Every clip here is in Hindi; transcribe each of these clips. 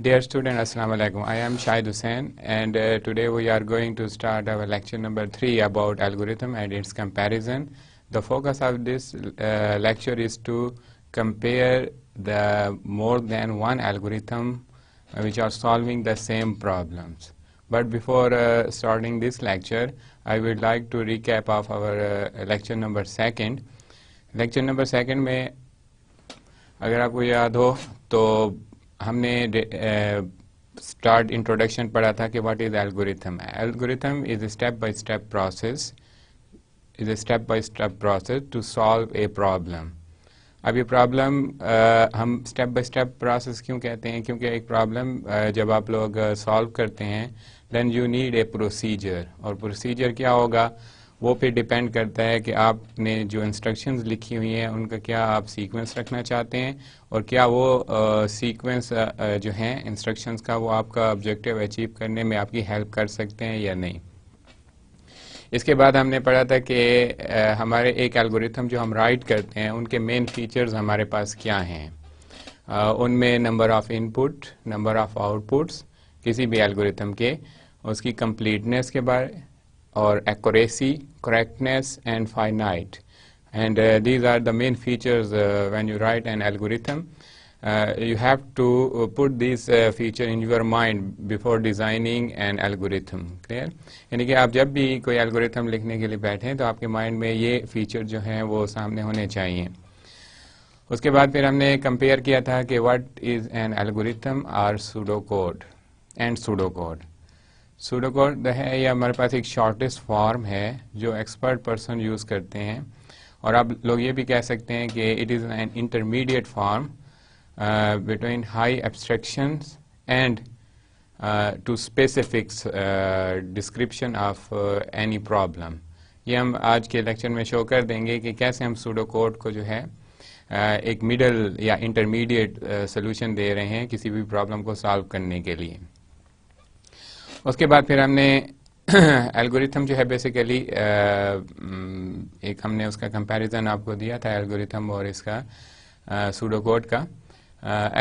Dear student, Assalamu alaikum. I am Shahid Hussain, and today we are going to start our lecture number 3 about algorithm and its comparison. The focus of this lecture is to compare the more than one algorithm which are solving the same problems. But before starting this lecture, I would like to recap of our lecture number 2. Lecture number 2 में अगर आपको याद हो तो हमने स्टार्ट इंट्रोडक्शन पढ़ा था कि what is algorithm. Algorithm is step by step process to solve a problem. अब ये प्रॉब्लम हम स्टेप बाय स्टेप प्रोसेस क्यों कहते हैं? क्योंकि एक प्रॉब्लम जब आप लोग सॉल्व करते हैं then you need a procedure, और प्रोसीजर क्या होगा वो फिर डिपेंड करता है कि आपने जो इंस्ट्रक्शंस लिखी हुई हैं उनका क्या आप सीक्वेंस रखना चाहते हैं, और क्या वो सीक्वेंस जो हैं इंस्ट्रक्शंस का वो आपका ऑब्जेक्टिव अचीव करने में आपकी हेल्प कर सकते हैं या नहीं. इसके बाद हमने पढ़ा था कि हमारे एक एल्गोरिथम जो हम राइट करते हैं उनके मेन फीचर्स हमारे पास क्या हैं. उनमें number of input, number of outputs किसी भी एल्गोरिथम के, उसकी कंप्लीटनेस के बारे, और accuracy, correctness and finite, and these are the main features when you write an algorithm. You have to put these feature in your mind before designing an algorithm. Clear? यानी कि आप जब भी कोई algorithm लिखने के लिए बैठें तो आपके माइंड में ये फीचर जो हैं वो सामने होने चाहिए. उसके बाद फिर हमने कंपेयर किया था कि what is an algorithm or pseudocode and pseudocode. Pseudocode है ये हमारे पास एक शॉर्टेस्ट फॉर्म है जो एक्सपर्ट पर्सन यूज़ करते हैं, और आप लोग ये भी कह सकते हैं कि it is an intermediate form between high abstractions and to specifics description of any problem. ये हम आज के लेक्चर में शो कर देंगे कि कैसे हम सूडोकोड को जो है एक मिडल या इंटरमीडिएट सोल्यूशन दे रहे हैं किसी भी प्रॉब्लम को सॉल्व करने के लिए. उसके बाद फिर हमने एल्गोरिथम जो है बेसिकली एक हमने उसका कंपैरिजन आपको दिया था एल्गोरिथम और इसका सूडोकोड का.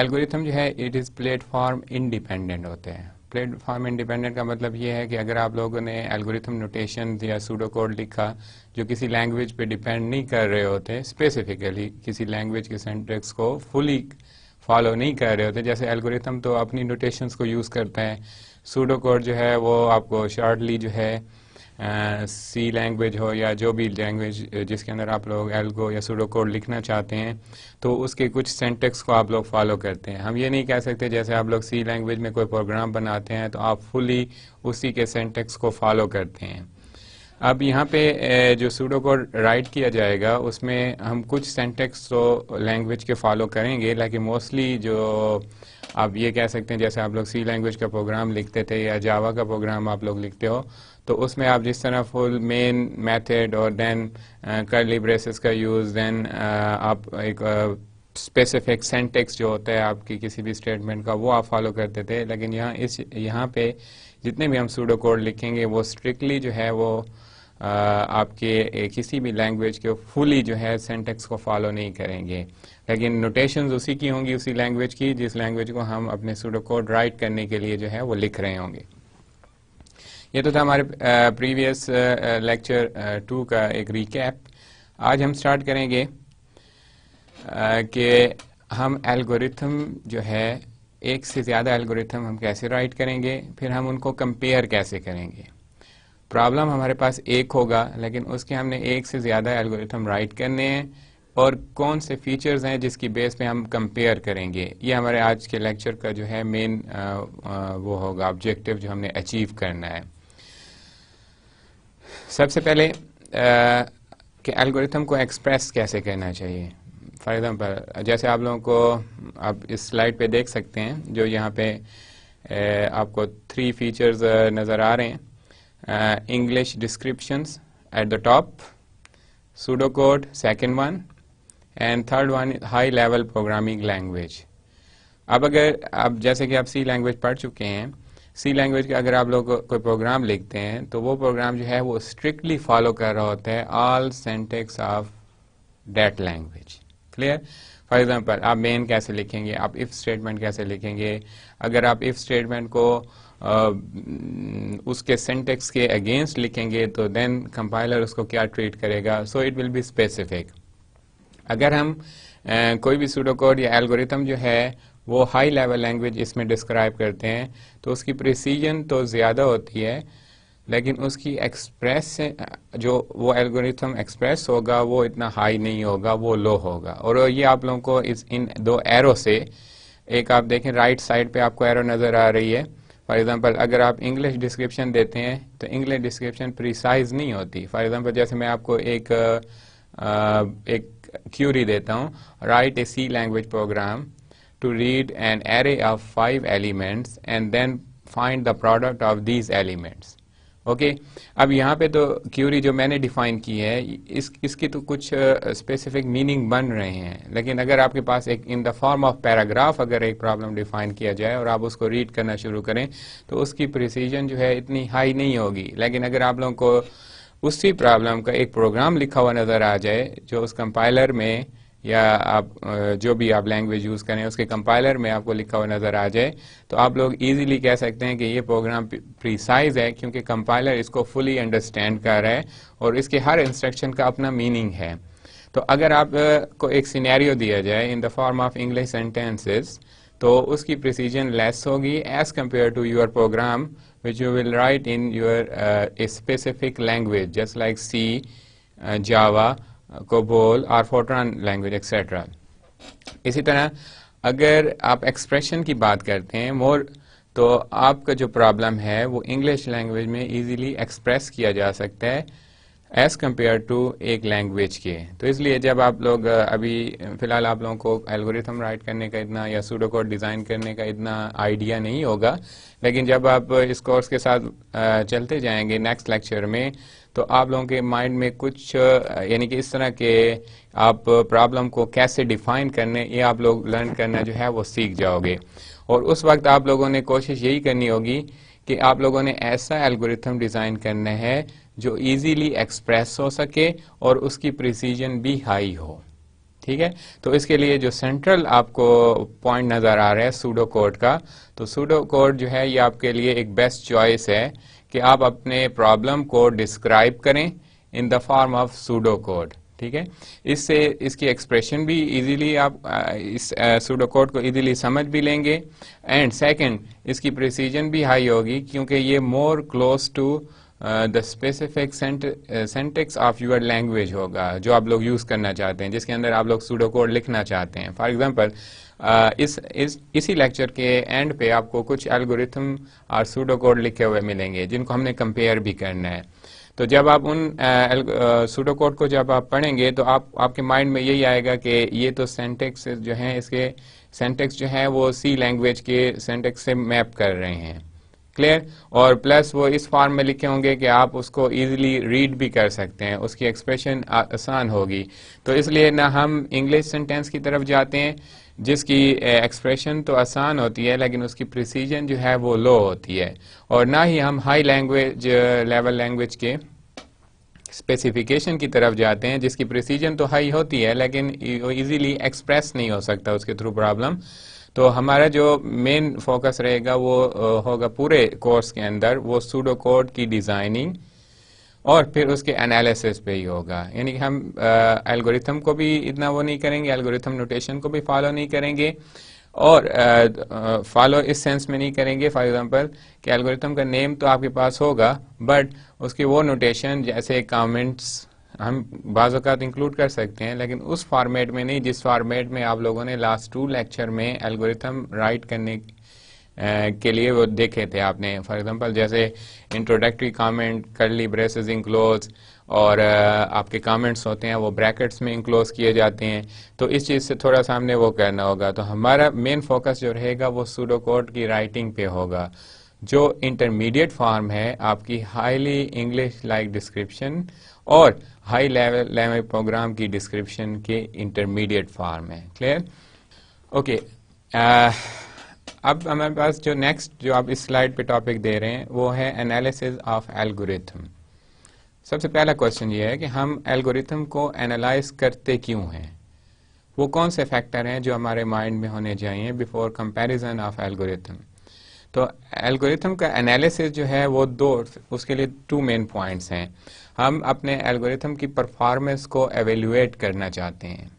एल्गोरिथम जो है इट इज़ प्लेटफॉर्म इंडिपेंडेंट होते हैं. प्लेटफॉर्म इंडिपेंडेंट का मतलब ये है कि अगर आप लोगों ने एल्गोरिथम नोटेशन या सूडोकोड लिखा जो किसी लैंग्वेज पे डिपेंड नहीं कर रहे होते, स्पेसिफिकली किसी लैंग्वेज के सिंटैक्स को फुली फॉलो नहीं कर रहे होते, जैसे एल्गोरिथम तो अपनी नोटेशंस को यूज़ करता है, सूडोकोड जो है वो आपको शॉर्टली जो है सी लैंग्वेज हो या जो भी लैंग्वेज जिसके अंदर आप लोग एल्गो या सूडोकोड लिखना चाहते हैं तो उसके कुछ सिंटैक्स को आप लोग फॉलो करते हैं. हम ये नहीं कह सकते जैसे आप लोग सी लैंग्वेज में कोई प्रोग्राम बनाते हैं तो आप फुली उसी के सिंटैक्स को फॉलो करते हैं. अब यहाँ पे जो सूडोकोड राइट किया जाएगा उसमें हम कुछ सिंटैक्स तो लैंग्वेज के फॉलो करेंगे, लेकिन मोस्टली जो आप ये कह सकते हैं जैसे आप लोग सी लैंग्वेज का प्रोग्राम लिखते थे या जावा का प्रोग्राम आप लोग लिखते हो तो उसमें आप जिस तरह फुल मेन मेथड और देन कर्ली ब्रेसेस का यूज़, देन आप एक स्पेसिफिक सिंटैक्स जो होता है आपकी किसी भी स्टेटमेंट का वो आप फॉलो करते थे. लेकिन यहाँ पे जितने भी हम सूडोकोड लिखेंगे वो स्ट्रिक्टली जो है वो आपके किसी भी लैंग्वेज के फुली जो है सिंटैक्स को फॉलो नहीं करेंगे, लेकिन नोटेशंस उसी की होंगी, उसी लैंग्वेज की जिस लैंग्वेज को हम अपने सूडोकोड राइट करने के लिए जो है वो लिख रहे होंगे. ये तो था हमारे प्रीवियस लेक्चर 2 का एक रिकैप. आज हम स्टार्ट करेंगे कि हम एल्गोरिथम जो है एक से ज़्यादा एल्गोरिथम हम कैसे राइट करेंगे, फिर हम उनको कंपेयर कैसे करेंगे. प्रॉब्लम हमारे पास एक होगा लेकिन उसके हमने एक से ज़्यादा एल्गोरिथम राइट करने हैं, और कौन से फीचर्स हैं जिसकी बेस पे हम कंपेयर करेंगे. ये हमारे आज के लेक्चर का जो है मेन वो होगा ऑब्जेक्टिव जो हमने अचीव करना है. सबसे पहले कि एल्गोरिथम को एक्सप्रेस कैसे करना चाहिए. फॉर एग्जांपल जैसे आप लोगों को आप इस स्लाइड पे देख सकते हैं जो यहाँ पे आपको 3 फीचर्स नज़र आ रहे हैं. English descriptions at the top, pseudocode second one, and third one high level programming language. अब अगर आप जैसे कि आप सी लैंग्वेज पढ़ चुके हैं, सी लैंग्वेज का अगर आप लोग कोई प्रोग्राम लिखते हैं तो वो प्रोग्राम जो है वो स्ट्रिक्टली फॉलो कर रहा होता है all syntax of that language. Clear? For example आप मेन कैसे लिखेंगे, आप इफ स्टेटमेंट कैसे लिखेंगे, अगर आप इफ स्टेटमेंट को उसके सिंटेक्स के अगेंस्ट लिखेंगे तो देन कंपाइलर उसको क्या ट्रीट करेगा, so it will be specific. अगर हम कोई भी सूडोकोड या एल्गोरिथम जो है वो हाई लेवल लैंग्वेज इसमें डिस्क्राइब करते हैं तो उसकी प्रिसीजन तो ज़्यादा होती है, लेकिन उसकी एक्सप्रेस जो वो एल्गोरिथम एक्सप्रेस होगा वो इतना हाई नहीं होगा, वो लो होगा। और ये आप लोगों को इन दो एरो से, एक आप देखें राइट साइड पे आपको एरो नज़र आ रही है। फॉर एग्जांपल अगर आप इंग्लिश डिस्क्रिप्शन देते हैं तो इंग्लिश डिस्क्रिप्शन प्रिसाइज नहीं होती। फॉर एग्जांपल जैसे मैं आपको एक क्यूरी देता हूँ, write a C language program to read an array of 5 elements and then find the product of these elements। Okay अब यहाँ पे तो क्यूरी जो मैंने डिफाइन की है इसकी तो कुछ स्पेसिफिक मीनिंग बन रहे हैं, लेकिन अगर आपके पास एक इन द फॉर्म ऑफ पैराग्राफ अगर एक प्रॉब्लम डिफाइन किया जाए और आप उसको रीड करना शुरू करें तो उसकी प्रिसीजन जो है इतनी हाई नहीं होगी। लेकिन अगर आप लोगों को उसी प्रॉब्लम का एक प्रोग्राम लिखा हुआ नज़र आ जाए जो उस कंपाइलर में या आप जो भी आप लैंग्वेज यूज़ करें उसके कंपाइलर में आपको लिखा हुआ नज़र आ जाए तो आप लोग इजीली कह सकते हैं कि ये प्रोग्राम प्रीसाइज है, क्योंकि कंपाइलर इसको फुली अंडरस्टैंड कर रहा है और इसके हर इंस्ट्रक्शन का अपना मीनिंग है। तो अगर आप को एक सिनेरियो दिया जाए in the form of English sentences तो उसकी प्रिसीजन लेस होगी as compare to your program which you will write in your a specific language just like C, Java, COBOL और फोर्ट्रान लैंग्वेज एक्सेट्रा। इसी तरह अगर आप एक्सप्रेशन की बात करते हैं मोर, तो आपका जो प्रॉब्लम है वो इंग्लिश लैंग्वेज में इजीली एक्सप्रेस किया जा सकता है एज कम्पेयर टू एक लैंग्वेज के। तो इसलिए जब आप लोग अभी फ़िलहाल आप लोगों को एल्गोरिथम राइट करने का इतना या सूडोकोड डिज़ाइन करने का इतना आइडिया नहीं होगा, लेकिन जब आप इस कोर्स के साथ चलते जाएंगे नेक्स्ट लेक्चर में तो आप लोगों के माइंड में कुछ यानी कि इस तरह के आप प्रॉब्लम को कैसे डिफाइन करने ये आप लोग लर्न करना जो है वो सीख जाओगे। और उस वक्त आप लोगों ने कोशिश यही करनी होगी कि आप लोगों ने ऐसा एल्गोरिथम डिज़ाइन करना है जो इजीली एक्सप्रेस हो सके और उसकी प्रिसीजन भी हाई हो। ठीक है, तो इसके लिए जो सेंट्रल आपको पॉइंट नज़र आ रहा है सूडो कोड का, तो सूडो कोड जो है ये आपके लिए एक बेस्ट चॉइस है कि आप अपने प्रॉब्लम को डिस्क्राइब करें इन the form of pseudo code. ठीक है, इससे इसकी एक्सप्रेशन भी इजीली आप इस सूडो कोड को इजीली समझ भी लेंगे एंड सेकंड इसकी प्रिसीजन भी हाई होगी क्योंकि ये more close to the specific syntax of your language होगा जो आप लोग यूज़ करना चाहते हैं, जिसके अंदर आप लोग सूडो कोड लिखना चाहते हैं। फॉर एग्जांपल इसी लेक्चर के एंड पे आपको कुछ एल्गोरिथम और सूडो कोड लिखे हुए मिलेंगे जिनको हमने कंपेयर भी करना है। तो जब आप उन सूडो कोड को जब आप पढ़ेंगे तो आपके माइंड में यही आएगा कि ये तो सिंटैक्स जो हैं इसके सिंटैक्स जो है वो सी लैंग्वेज के सिंटैक्स से मैप कर रहे हैं। क्लियर, और प्लस वो इस फॉर्म में लिखे होंगे कि आप उसको इजीली रीड भी कर सकते हैं, उसकी एक्सप्रेशन आसान होगी। तो इसलिए ना हम इंग्लिश सेंटेंस की तरफ जाते हैं जिसकी एक्सप्रेशन तो आसान होती है लेकिन उसकी प्रिसीजन जो है वो लो होती है, और ना ही हम हाई लैंग्वेज लेवल लैंग्वेज के स्पेसिफिकेशन की तरफ जाते हैं जिसकी प्रिसीजन तो हाई होती है लेकिन इजीली एक्सप्रेस नहीं हो सकता उसके थ्रू प्रॉब्लम। तो हमारा जो मेन फोकस रहेगा वो होगा पूरे कोर्स के अंदर वो सूडो कोड की डिज़ाइनिंग और फिर उसके एनालिसिस पे ही होगा। यानी कि हम एल्गोरिथम को भी इतना वो नहीं करेंगे, एल्गोरिथम नोटेशन को भी फॉलो नहीं करेंगे और फॉलो इस सेंस में नहीं करेंगे फॉर एग्जांपल कि एल्गोरिथम का नेम तो आपके पास होगा बट उसकी वो नोटेशन जैसे कमेंट्स हम बाज़ औक़ात इंक्लूड कर सकते हैं लेकिन उस फॉर्मेट में नहीं जिस फॉर्मेट में आप लोगों ने लास्ट 2 लेक्चर में एल्गोरिथम राइट करने के लिए वो देखे थे आपने। फॉर एग्जांपल जैसे introductory comment, curly braces enclose और आपके कमेंट्स होते हैं वो ब्रैकेट्स में इंक्लोज किए जाते हैं। तो इस चीज़ से थोड़ा सा हमने वो करना होगा। तो हमारा मेन फोकस जो रहेगा वो सूडो कोड की राइटिंग पे होगा जो इंटरमीडिएट फॉर्म है आपकी हाईली इंग्लिश लाइक डिस्क्रिप्शन और हाई लेवल लैंग्वेज प्रोग्राम की डिस्क्रिप्शन के इंटरमीडिएट फॉर्म है। Clear, okay. अब हमारे पास जो नेक्स्ट जो आप इस स्लाइड पे टॉपिक दे रहे हैं वो है एनालिसिस ऑफ एल्गोरिथम। सबसे पहला क्वेश्चन ये है कि हम एल्गोरिथम को एनालाइज करते क्यों हैं, वो कौन से फैक्टर हैं जो हमारे माइंड में होने चाहिए बिफोर कंपैरिजन ऑफ एल्गोरिथम। तो एल्गोरिथम का एनालिसिस जो है वो उसके लिए 2 मेन पॉइंट्स हैं। हम अपने एल्गोरिथम की परफॉर्मेंस को एवेल्युएट करना चाहते हैं।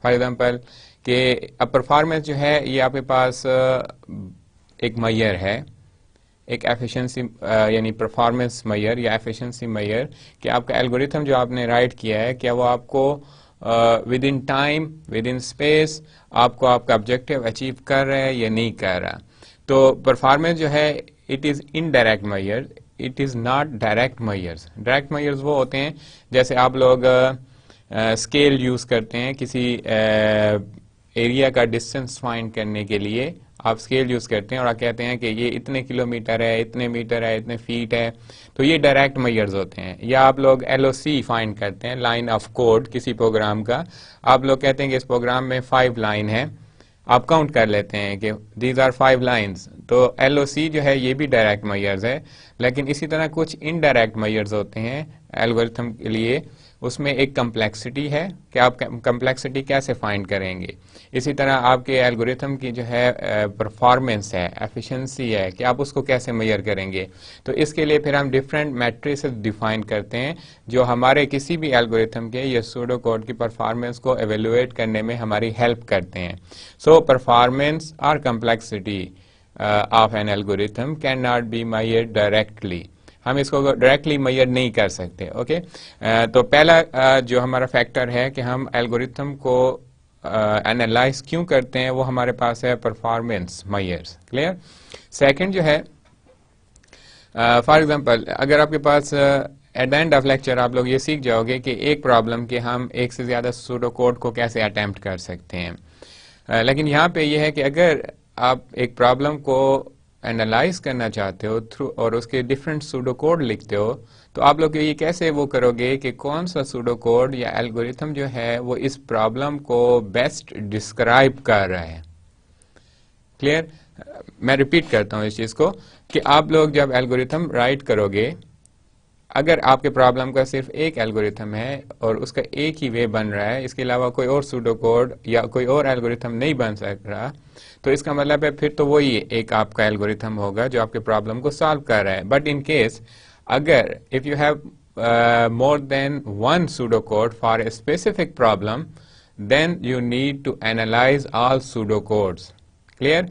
फॉर एग्जांपल कि अब परफॉर्मेंस जो है ये आपके पास एक मैयर है, एक एफिशिएंसी यानी परफॉर्मेंस मैयर या एफिशिएंसी मैयर, कि आपका एल्गोरिथम जो आपने राइट किया है क्या वो आपको with in time, with in space आपको आपका ऑब्जेक्टिव अचीव कर रहा है या नहीं कर रहा। तो परफॉर्मेंस जो है it is indirect measure, it is not direct measures. Direct measures वो होते हैं जैसे आप लोग स्केल यूज़ करते हैं किसी एरिया का डिस्टेंस फाइंड करने के लिए, आप स्केल यूज़ करते हैं और आप कहते हैं कि ये इतने किलोमीटर है, इतने मीटर है, इतने फीट है, तो ये डायरेक्ट मेजर्स होते हैं। या आप लोग LOC फाइंड करते हैं, लाइन ऑफ कोड किसी प्रोग्राम का, आप लोग कहते हैं कि इस प्रोग्राम में 5 लाइन है, आप काउंट कर लेते हैं कि दीज आर 5 लाइन्स, तो LOC जो है ये भी डायरेक्ट मेजर्स है। लेकिन इसी तरह कुछ इनडायरेक्ट मेजर्स होते हैं एल्गोरिथम के लिए, उसमें एक कम्प्लेक्सिटी है कि आप कम्प्लेक्सिटी कैसे फाइंड करेंगे। इसी तरह आपके एल्गोरिथम की जो है परफॉर्मेंस है, एफिशिएंसी है, कि आप उसको कैसे मेजर करेंगे। तो इसके लिए फिर हम डिफरेंट मैट्रिसेस डिफाइन करते हैं जो हमारे किसी भी एल्गोरिथम के या सूडो कोड की परफॉर्मेंस को एवेल्युएट करने में हमारी हेल्प करते हैं। सो परफॉर्मेंस और complexity of an algorithm can not be measured directly, हम इसको डायरेक्टली मेजर नहीं कर सकते। ओके तो पहला जो हमारा फैक्टर है कि हम एल्गोरिथम को एनालाइज क्यों करते हैं, वो हमारे पास है परफॉर्मेंस मेजर्स। क्लियर। सेकंड जो है फॉर एग्जांपल अगर आपके पास at the end of lecture आप लोग ये सीख जाओगे कि एक प्रॉब्लम के हम एक से ज़्यादा सूडो कोड को कैसे अटेम्प्ट कर सकते हैं। लेकिन यहाँ पे ये है कि अगर आप एक प्रॉब्लम को एनालाइज करना चाहते हो थ्रू और उसके डिफरेंट सूडो कोड लिखते हो, तो आप लोग ये कैसे वो करोगे कि कौन सा सूडो कोड या एल्गोरिथम जो है वो इस प्रॉब्लम को बेस्ट डिस्क्राइब कर रहा है। क्लियर। मैं रिपीट करता हूँ इस चीज़ को कि आप लोग जब एल्गोरिथम राइट करोगे, अगर आपके प्रॉब्लम का सिर्फ एक एल्गोरिथम है और उसका एक ही वे बन रहा है, इसके अलावा कोई और सूडो कोड या कोई और एल्गोरिथम नहीं बन सक रहा, तो इसका मतलब है फिर तो वही एक आपका एल्गोरिथम होगा जो आपके प्रॉब्लम को सॉल्व कर रहा है। बट इन केस अगर if you have more than one pseudocode for a specific problem, then you need to analyze all pseudocodes. Clear?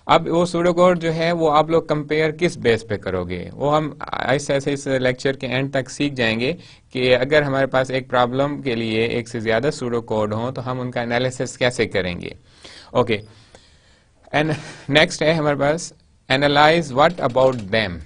अब वो pseudocode जो है वो आप लोग कंपेयर किस बेस पे करोगे, वो हम ऐसे ऐसे इस लेक्चर के एंड तक सीख जाएंगे कि अगर हमारे पास एक प्रॉब्लम के लिए एक से ज़्यादा pseudocode हो तो हम उनका एनालिसिस कैसे करेंगे। ओके एंड नेक्स्ट है हमारे पास एनालाइज व्हाट अबाउट देम।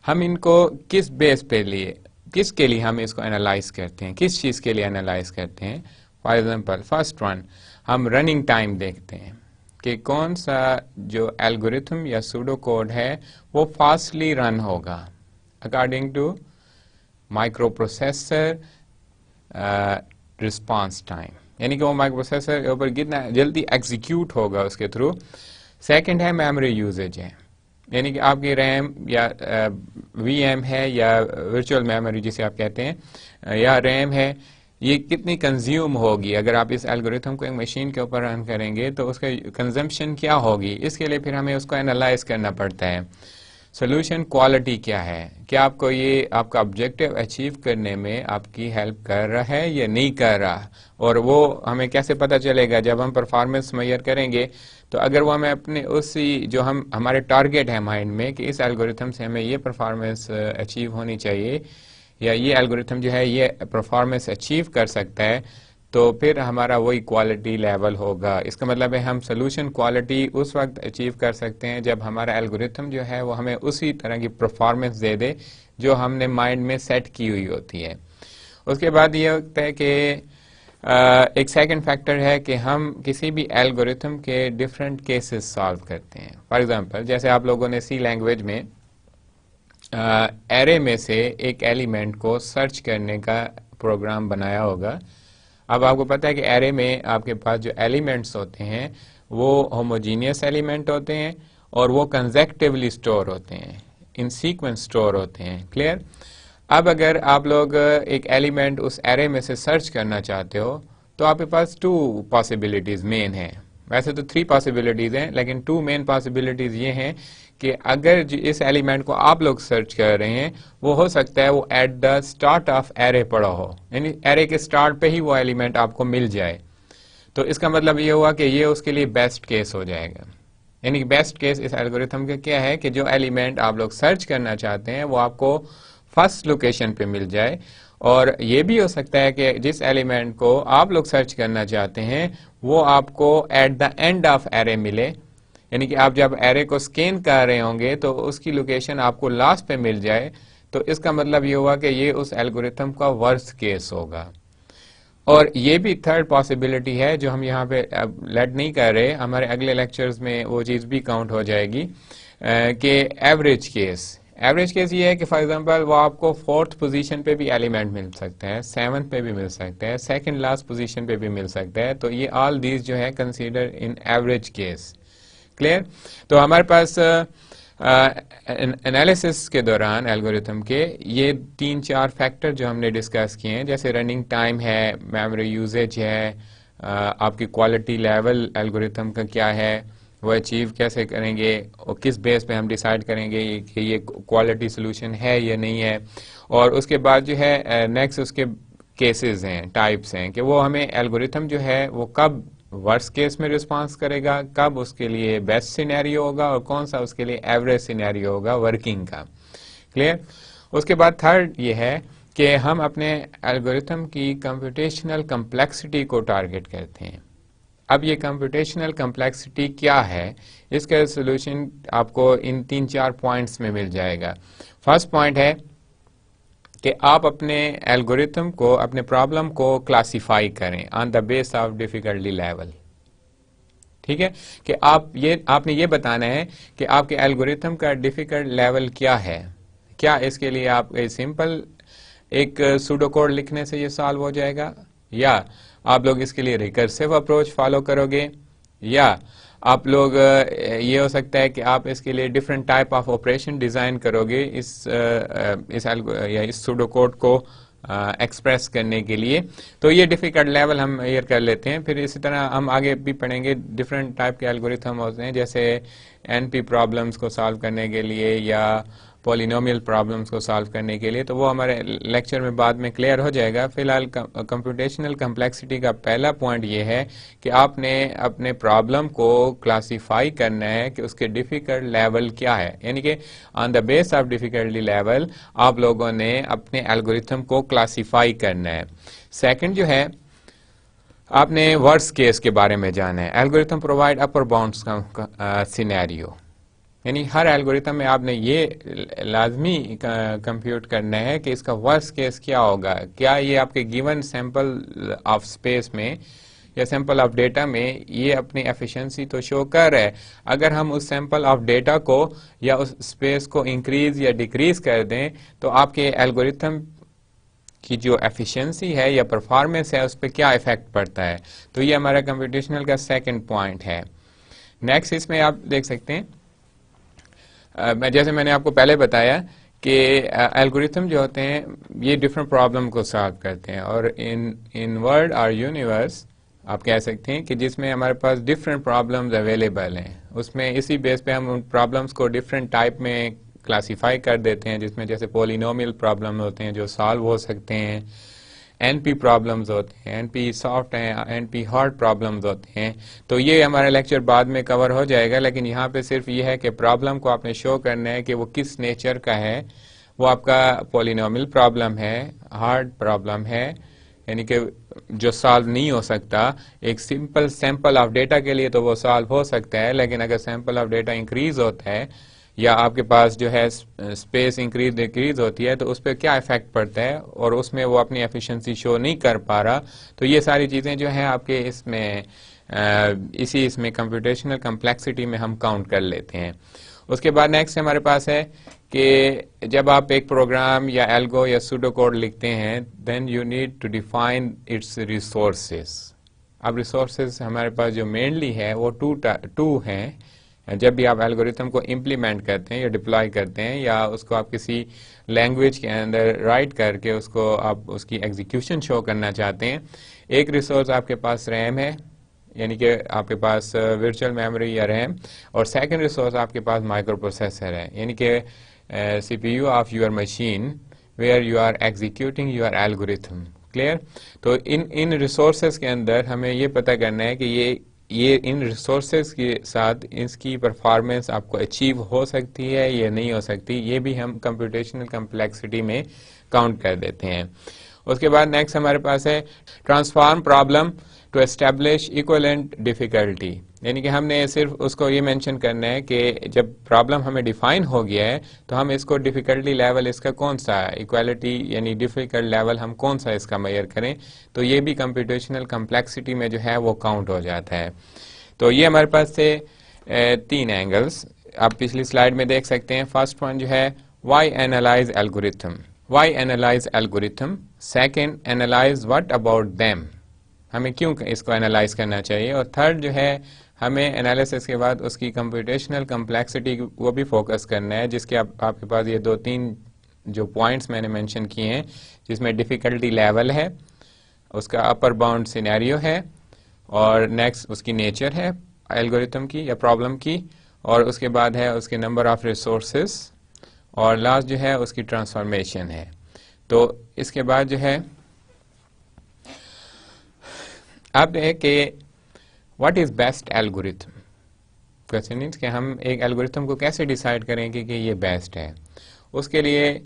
हम इनको किस बेस पे लिए, किसके लिए हम इसको एनालाइज करते हैं, किस चीज़ के लिए एनालाइज करते हैं। फॉर एग्जांपल फर्स्ट वन, हम रनिंग टाइम देखते हैं कि कौन सा जो एल्गोरिथम या सूडो कोड है वो फास्टली रन होगा according to microprocessor response time, यानी कि वो माइक्रो प्रोसेसर के ऊपर कितना जल्दी एग्जीक्यूट होगा उसके थ्रू। सेकंड है मेमोरी यूजेज है, यानी कि आपकी रैम या VM है या वर्चुअल मेमोरी जिसे आप कहते हैं या रैम है, ये कितनी कंज्यूम होगी। अगर आप इस एल्गोरिथम को एक मशीन के ऊपर रन करेंगे तो उसका कंजम्पशन क्या होगी, इसके लिए फिर हमें उसको एनालाइज करना पड़ता है। सोल्यूशन क्वालिटी क्या है, क्या आपको ये आपका ऑब्जेक्टिव अचीव करने में आपकी हेल्प कर रहा है या नहीं कर रहा, और वो हमें कैसे पता चलेगा जब हम परफॉर्मेंस मेजर करेंगे। तो अगर वो हमें अपने उसी जो हम हमारे टारगेट है माइंड में कि इस एल्गोरिथम से हमें ये परफॉर्मेंस अचीव होनी चाहिए या ये एल्गोरिथम जो है ये परफॉर्मेंस अचीव कर सकता है, तो फिर हमारा वही क्वालिटी लेवल होगा। इसका मतलब है हम सोल्यूशन क्वालिटी उस वक्त अचीव कर सकते हैं जब हमारा एल्गोरिथम जो है वो हमें उसी तरह की परफॉर्मेंस दे दे जो हमने माइंड में सेट की हुई होती है। उसके बाद ये होता है कि एक सेकंड फैक्टर है कि हम किसी भी एल्गोरिथम के डिफरेंट केसेस सॉल्व करते हैं। फॉर एग्जांपल जैसे आप लोगों ने सी लैंग्वेज में एरे में से एक एलिमेंट को सर्च करने का प्रोग्राम बनाया होगा। अब आपको पता है कि एरे में आपके पास जो एलिमेंट्स होते हैं वो होमोजीनियस एलिमेंट होते हैं और वो कंसेक्टिवली स्टोर होते हैं, इन सीक्वेंस स्टोर होते हैं। क्लियर। अब अगर आप लोग एक एलिमेंट उस एरे में से सर्च करना चाहते हो तो आपके पास 2 पॉसिबिलिटीज मेन हैं। वैसे तो 3 पॉसिबिलिटीज हैं, लेकिन 2 मेन पॉसिबिलिटीज ये हैं कि अगर इस एलिमेंट को आप लोग सर्च कर रहे हैं, वो हो सकता है वो at the start of array पड़ा हो, यानी एरे के स्टार्ट पे ही वो एलिमेंट आपको मिल जाए। तो इसका मतलब ये हुआ कि ये उसके लिए बेस्ट केस हो जाएगा। यानी बेस्ट केस इस एल्गोरिथम का क्या है कि जो एलिमेंट आप लोग सर्च करना चाहते हैं वो आपको फर्स्ट लोकेशन पे मिल जाए। और ये भी हो सकता है कि जिस एलिमेंट को आप लोग सर्च करना चाहते हैं वो आपको eight the end of array मिले, यानी कि आप जब एरे को स्कैन कर रहे होंगे तो उसकी लोकेशन आपको लास्ट पे मिल जाए। तो इसका मतलब ये हुआ कि ये उस एल्गोरिथम का वर्स्ट केस होगा। और ये भी थर्ड पॉसिबिलिटी है जो हम यहाँ पे लेट नहीं कर रहे, हमारे अगले लेक्चर्स में वो चीज़ भी काउंट हो जाएगी कि एवरेज केस। एवरेज केस ये है कि फॉर एग्जांपल वो आपको 4th पोजीशन पे भी एलिमेंट मिल सकते हैं, 7th पे भी मिल सकते हैं, सेकंड लास्ट पोजीशन पे भी मिल सकता है। तो ये ऑल दीज जो है कंसीडर इन एवरेज केस। क्लियर? तो हमारे पास एनालिसिस के दौरान एल्गोरिथम के ये 3-4 फैक्टर जो हमने डिस्कस किए हैं, जैसे रनिंग टाइम है, मेमोरी यूजेज है, आपकी क्वालिटी लेवल एल्गोरिथम का क्या है, वो अचीव कैसे करेंगे और किस बेस पे हम डिसाइड करेंगे कि ये क्वालिटी सोल्यूशन है या नहीं है। और उसके बाद जो है नेक्स्ट उसके केसेस हैं, टाइप्स हैं कि वो हमें एल्गोरिथम जो है वो कब वर्स्ट केस में रिस्पांस करेगा, कब उसके लिए बेस्ट सिनेरियो होगा और कौन सा उसके लिए एवरेज सिनेरियो होगा वर्किंग का। क्लियर? उसके बाद थर्ड ये है कि हम अपने एल्गोरिथम की कंप्यूटेशनल कम्प्लेक्सिटी को टारगेट करते हैं। अब ये कंप्यूटेशनल कम्प्लेक्सिटी क्या है, इसका सोल्यूशन आपको इन 3-4 पॉइंट्स में मिल जाएगा। फर्स्ट पॉइंट है कि आप अपने एल्गोरिथम को, अपने प्रॉब्लम को क्लासिफाई करें on the base of difficulty level. ठीक है कि आपने ये बताना है कि आपके एल्गोरिथम का डिफिकल्ट लेवल क्या है। क्या इसके लिए आप सिंपल एक सूडो कोड लिखने से ये सॉल्व हो जाएगा, या आप लोग इसके लिए रिकर्सिव अप्रोच फॉलो करोगे, या आप लोग ये हो सकता है कि आप इसके लिए different type of operation design करोगे इस सूडो कोड को एक्सप्रेस करने के लिए। तो ये डिफिकल्ट लेवल हम क्लियर कर लेते हैं। फिर इसी तरह हम आगे भी पढ़ेंगे डिफरेंट टाइप के एल्गोरिथम होते हैं, जैसे एनपी प्रॉब्लम्स को सॉल्व करने के लिए या पॉलिनोमियल प्रॉब्लम्स को सॉल्व करने के लिए। तो वो हमारे लेक्चर में बाद में क्लियर हो जाएगा। फिलहाल कंप्यूटेशनल कम्प्लेक्सिटी का पहला पॉइंट ये है कि आपने अपने प्रॉब्लम को क्लासिफाई करना है कि उसके डिफिकल्ट लेवल क्या है, यानी कि on the base of difficulty level आप लोगों ने अपने एल्गोरिथम को क्लासिफाई करना है। सेकंड जो है, आपने वर्स्ट केस के बारे में जाना है। एल्गोरिथम प्रोवाइड अपर बाउंड्स का सिनेरियो, यानी हर एल्गोरिथम में आपने ये लाजमी कंप्यूट करना है कि इसका वर्स्ट केस क्या होगा। क्या ये आपके गिवन सैंपल ऑफ स्पेस में या सैंपल ऑफ डेटा में ये अपनी एफिशिएंसी तो शो कर रहा है। अगर हम उस सैंपल ऑफ डेटा को या उस स्पेस को इंक्रीज या डिक्रीज कर दें तो आपके एल्गोरिथम की जो एफिशिएंसी है या परफॉर्मेंस है उस पर क्या इफेक्ट पड़ता है। तो ये हमारा कंप्यूटेशनल का सेकंड पॉइंट है। नेक्स्ट इसमें आप देख सकते हैं, जैसे मैंने आपको पहले बताया कि एल्गोरिथम जो होते हैं ये डिफरेंट प्रॉब्लम को सॉल्व करते हैं, और इन वर्ल्ड और यूनिवर्स आप कह सकते हैं कि जिसमें हमारे पास डिफरेंट प्रॉब्लम्स अवेलेबल हैं, उसमें इसी बेस पे हम उन प्रॉब्लम्स को डिफरेंट टाइप में क्लासिफाई कर देते हैं, जिसमें जैसे पॉलिनोमियल प्रॉब्लम होते हैं जो सॉल्व हो सकते हैं, एनपी प्रॉब्लम्स होते हैं, एनपी सॉफ्ट हैं, एनपी हार्ड प्रॉब्लम्स होते हैं। तो ये हमारा लेक्चर बाद में कवर हो जाएगा, लेकिन यहाँ पे सिर्फ ये है कि प्रॉब्लम को आपने शो करना है कि वो किस नेचर का है। वो आपका पॉलिनोमियल प्रॉब्लम है, हार्ड प्रॉब्लम है, यानी कि जो सॉल्व नहीं हो सकता। एक सिंपल सैंपल ऑफ डेटा के लिए तो वो सॉल्व हो सकता है, लेकिन अगर सैंपल ऑफ डेटा इंक्रीज होता है या आपके पास जो है स्पेस इंक्रीज डिक्रीज होती है तो उस पर क्या इफेक्ट पड़ता है और उसमें वो अपनी एफिशिएंसी शो नहीं कर पा रहा। तो ये सारी चीज़ें जो हैं आपके इसमें इसमें कंप्यूटेशनल कम्प्लेक्सिटी में हम काउंट कर लेते हैं। उसके बाद नेक्स्ट हमारे पास है कि जब आप एक प्रोग्राम या एल्गो या सूडो कोड लिखते हैं then you need to define its resources. अब रिसोर्सेज हमारे पास जो मेनली है वो टू हैं, जब भी आप एल्गोरिथम को इम्प्लीमेंट करते हैं या डिप्लॉय करते हैं या उसको आप किसी लैंग्वेज के अंदर राइट करके उसको आप उसकी एग्जीक्यूशन शो करना चाहते हैं, एक रिसोर्स आपके पास रैम है, यानी कि आपके पास वर्चुअल मेमोरी या रैम, और सेकंड रिसोर्स आपके पास माइक्रो प्रोसेसर है, यानी कि CPU of your machine where you are executing your algorithm. Clear? तो इन रिसोर्सेज के अंदर हमें ये पता करना है कि ये इन रिसोर्सेज के साथ इसकी परफॉर्मेंस आपको अचीव हो सकती है या नहीं हो सकती, ये भी हम कंप्यूटेशनल कम्प्लेक्सिटी में काउंट कर देते हैं। उसके बाद नेक्स्ट हमारे पास है transform problem to establish equivalent difficulty, यानी कि हमने सिर्फ उसको ये मेंशन करना है कि जब प्रॉब्लम हमें डिफाइन हो गया है तो हम इसको डिफिकल्टी लेवल इसका कौन सा है, इक्वालिटी यानी डिफिकल्ट लेवल हम कौन सा इसका मेजर करें, तो ये भी कंप्यूटेशनल कम्प्लेक्सिटी में जो है वो काउंट हो जाता है। तो ये हमारे पास थे 3 एंगल्स, आप पिछली स्लाइड में देख सकते हैं। फर्स्ट वन जो है why analyse algorithm, why analyse algorithm. Second, analyse what about them, हमें क्यों इसको एनालाइज करना चाहिए। और थर्ड जो है हमें एनालिसिस के बाद उसकी कंप्यूटेशनल कम्प्लेक्सिटी वो भी फोकस करना है, जिसके आपके पास ये 2-3 जो पॉइंट्स मैंने मेंशन किए हैं, जिसमें डिफ़िकल्टी लेवल है, उसका अपर बाउंड सिनेरियो है, और नेक्स्ट उसकी नेचर है एल्गोरिथम की या प्रॉब्लम की, और उसके बाद है उसके नंबर ऑफ रिसोर्सेज, और लास्ट जो है उसकी ट्रांसफॉर्मेशन है। तो इसके बाद जो है अब है कि what is best algorithm. Question is कि हम एक एल्गोरिथम को कैसे डिसाइड करेंगे कि ये बेस्ट है। उसके लिए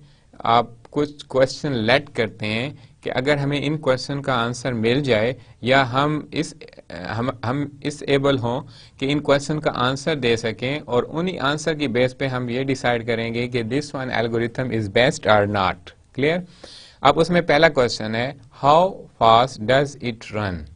आप कुछ क्वेश्चन लेट करते हैं कि अगर हमें इन क्वेश्चन का आंसर मिल जाए या हम इस एबल हों कि इन क्वेश्चन का आंसर दे सकें, और उन्हीं आंसर की बेस पे हम ये डिसाइड करेंगे कि this one algorithm is best और नॉट। क्लियर? अब उसमें पहला क्वेश्चन है how fast does it run.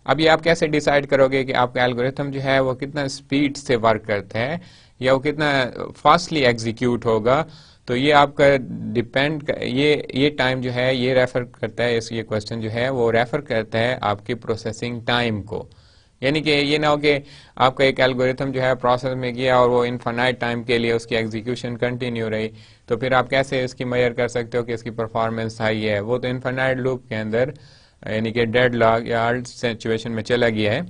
अब ये आप कैसे डिसाइड करोगे कि आपका एल्गोरिथम जो है वो कितना स्पीड से वर्क करता है या वो कितना फास्टली एग्जीक्यूट होगा। तो ये आपका डिपेंड, ये टाइम जो है ये रेफर करता है, ये क्वेश्चन जो है वो रेफर करता है आपकी प्रोसेसिंग टाइम को। यानी कि ये ना हो कि आपका एक एल्गोरिथम जो है प्रोसेस में गया और वो इनफाइनाइट टाइम के लिए उसकी एग्जीक्यूशन कंटिन्यू रही, तो फिर आप कैसे इसकी मेजर कर सकते हो कि इसकी परफॉर्मेंस हाई है। वो तो इनफाइनाइट लूप के अंदर यानी कि डेडलॉक या हार्ड सिचुएशन में चला गया है।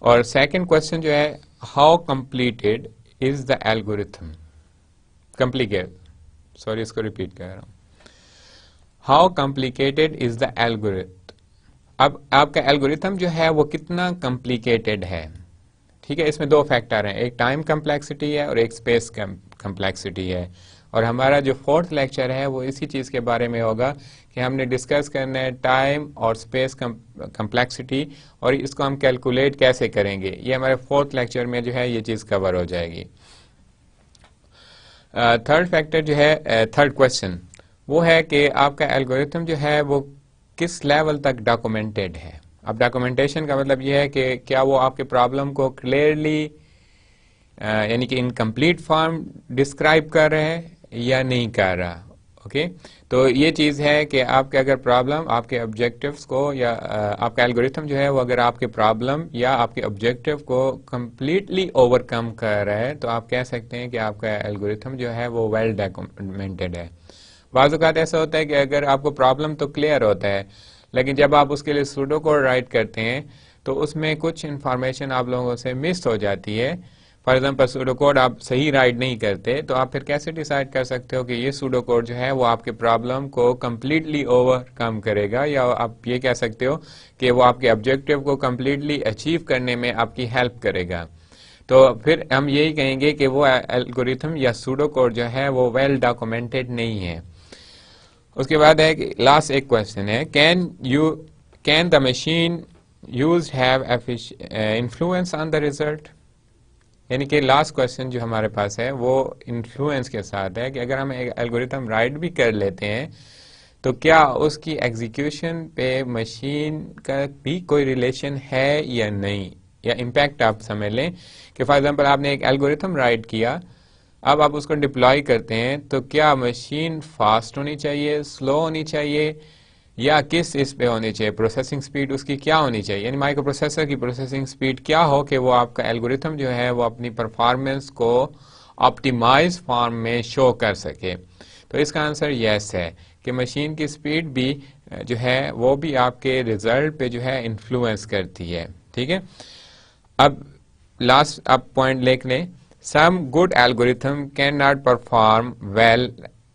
और सेकंड क्वेश्चन जो है how completed is the algorithm, sorry इसको रिपीट कर रहा हूं, how complicated is the algorithm. अब आपका एल्गोरिथम जो है वो कितना कॉम्प्लिकेटेड है। ठीक है, इसमें 2 फैक्टर हैं, एक टाइम कम्प्लेक्सिटी है और एक स्पेस कम्प्लेक्सिटी है। और हमारा जो 4th लेक्चर है वो इसी चीज़ के बारे में होगा कि हमने डिस्कस करना है टाइम और स्पेस कम्प्लेक्सिटी, और इसको हम कैलकुलेट कैसे करेंगे। ये हमारे 4th लेक्चर में जो है ये चीज़ कवर हो जाएगी। थर्ड फैक्टर जो है, थर्ड क्वेश्चन वो है कि आपका एल्गोरिथम जो है वो किस लेवल तक डॉक्यूमेंटेड है। अब डॉक्यूमेंटेशन का मतलब ये है कि क्या वो आपके प्रॉब्लम को क्लियरली यानी कि इनकम्प्लीट फॉर्म डिस्क्राइब कर रहे हैं या नहीं कर रहा। ओके, तो ये चीज़ है कि आपके अगर प्रॉब्लम आपके ऑब्जेक्टिव्स को या आपका एल्गोरिथम जो है वो अगर आपके प्रॉब्लम या आपके ऑब्जेक्टिव को कम्प्लीटली ओवरकम कर रहा है तो आप कह सकते हैं कि आपका एल्गोरिथम जो है वो वेल डॉक्यूमेंटेड है। बाज़ औक़ात ऐसा होता है कि अगर आपको प्रॉब्लम तो क्लियर होता है, लेकिन जब आप उसके लिए सूडो कोड राइट करते हैं तो उसमें कुछ इन्फॉर्मेशन आप लोगों से मिस हो जाती है। फॉर एग्जाम्पल सूडो कोड आप सही राइट नहीं करते, तो आप फिर कैसे डिसाइड कर सकते हो कि ये सूडो कोड जो है वो आपके प्रॉब्लम को कम्प्लीटली ओवरकम करेगा, या आप ये कह सकते हो कि वो आपके ऑब्जेक्टिव को कम्प्लीटली अचीव करने में आपकी हेल्प करेगा। तो फिर हम यही कहेंगे कि वो एल्गोरिथम या सूडो कोड जो है वो वेल डॉक्यूमेंटेड नहीं है। उसके बाद है कि लास्ट एक क्वेश्चन है can the machine used have influence on the result. यानी कि लास्ट क्वेश्चन जो हमारे पास है वो इन्फ्लुएंस के साथ है कि अगर हम एक एल्गोरिथम राइट भी कर लेते हैं तो क्या उसकी एग्जीक्यूशन पे मशीन का भी कोई रिलेशन है या नहीं, या इम्पैक्ट आप समझ लें कि फॉर एग्जांपल आपने एक एल्गोरिथम राइट किया, अब आप उसको डिप्लॉय करते हैं तो क्या मशीन फास्ट होनी चाहिए, स्लो होनी चाहिए, या किस इस पे होनी चाहिए, प्रोसेसिंग स्पीड उसकी क्या होनी चाहिए, यानी माइक्रो प्रोसेसर की प्रोसेसिंग स्पीड क्या हो कि वो आपका एल्गोरिथम जो है वो अपनी परफॉर्मेंस को ऑप्टिमाइज फॉर्म में शो कर सके। तो इसका आंसर यस है कि मशीन की स्पीड भी जो है वो भी आपके रिजल्ट पे जो है इन्फ्लुएंस करती है। ठीक है, अब लास्ट आप पॉइंट लिख लें, some good algorithm can not perform well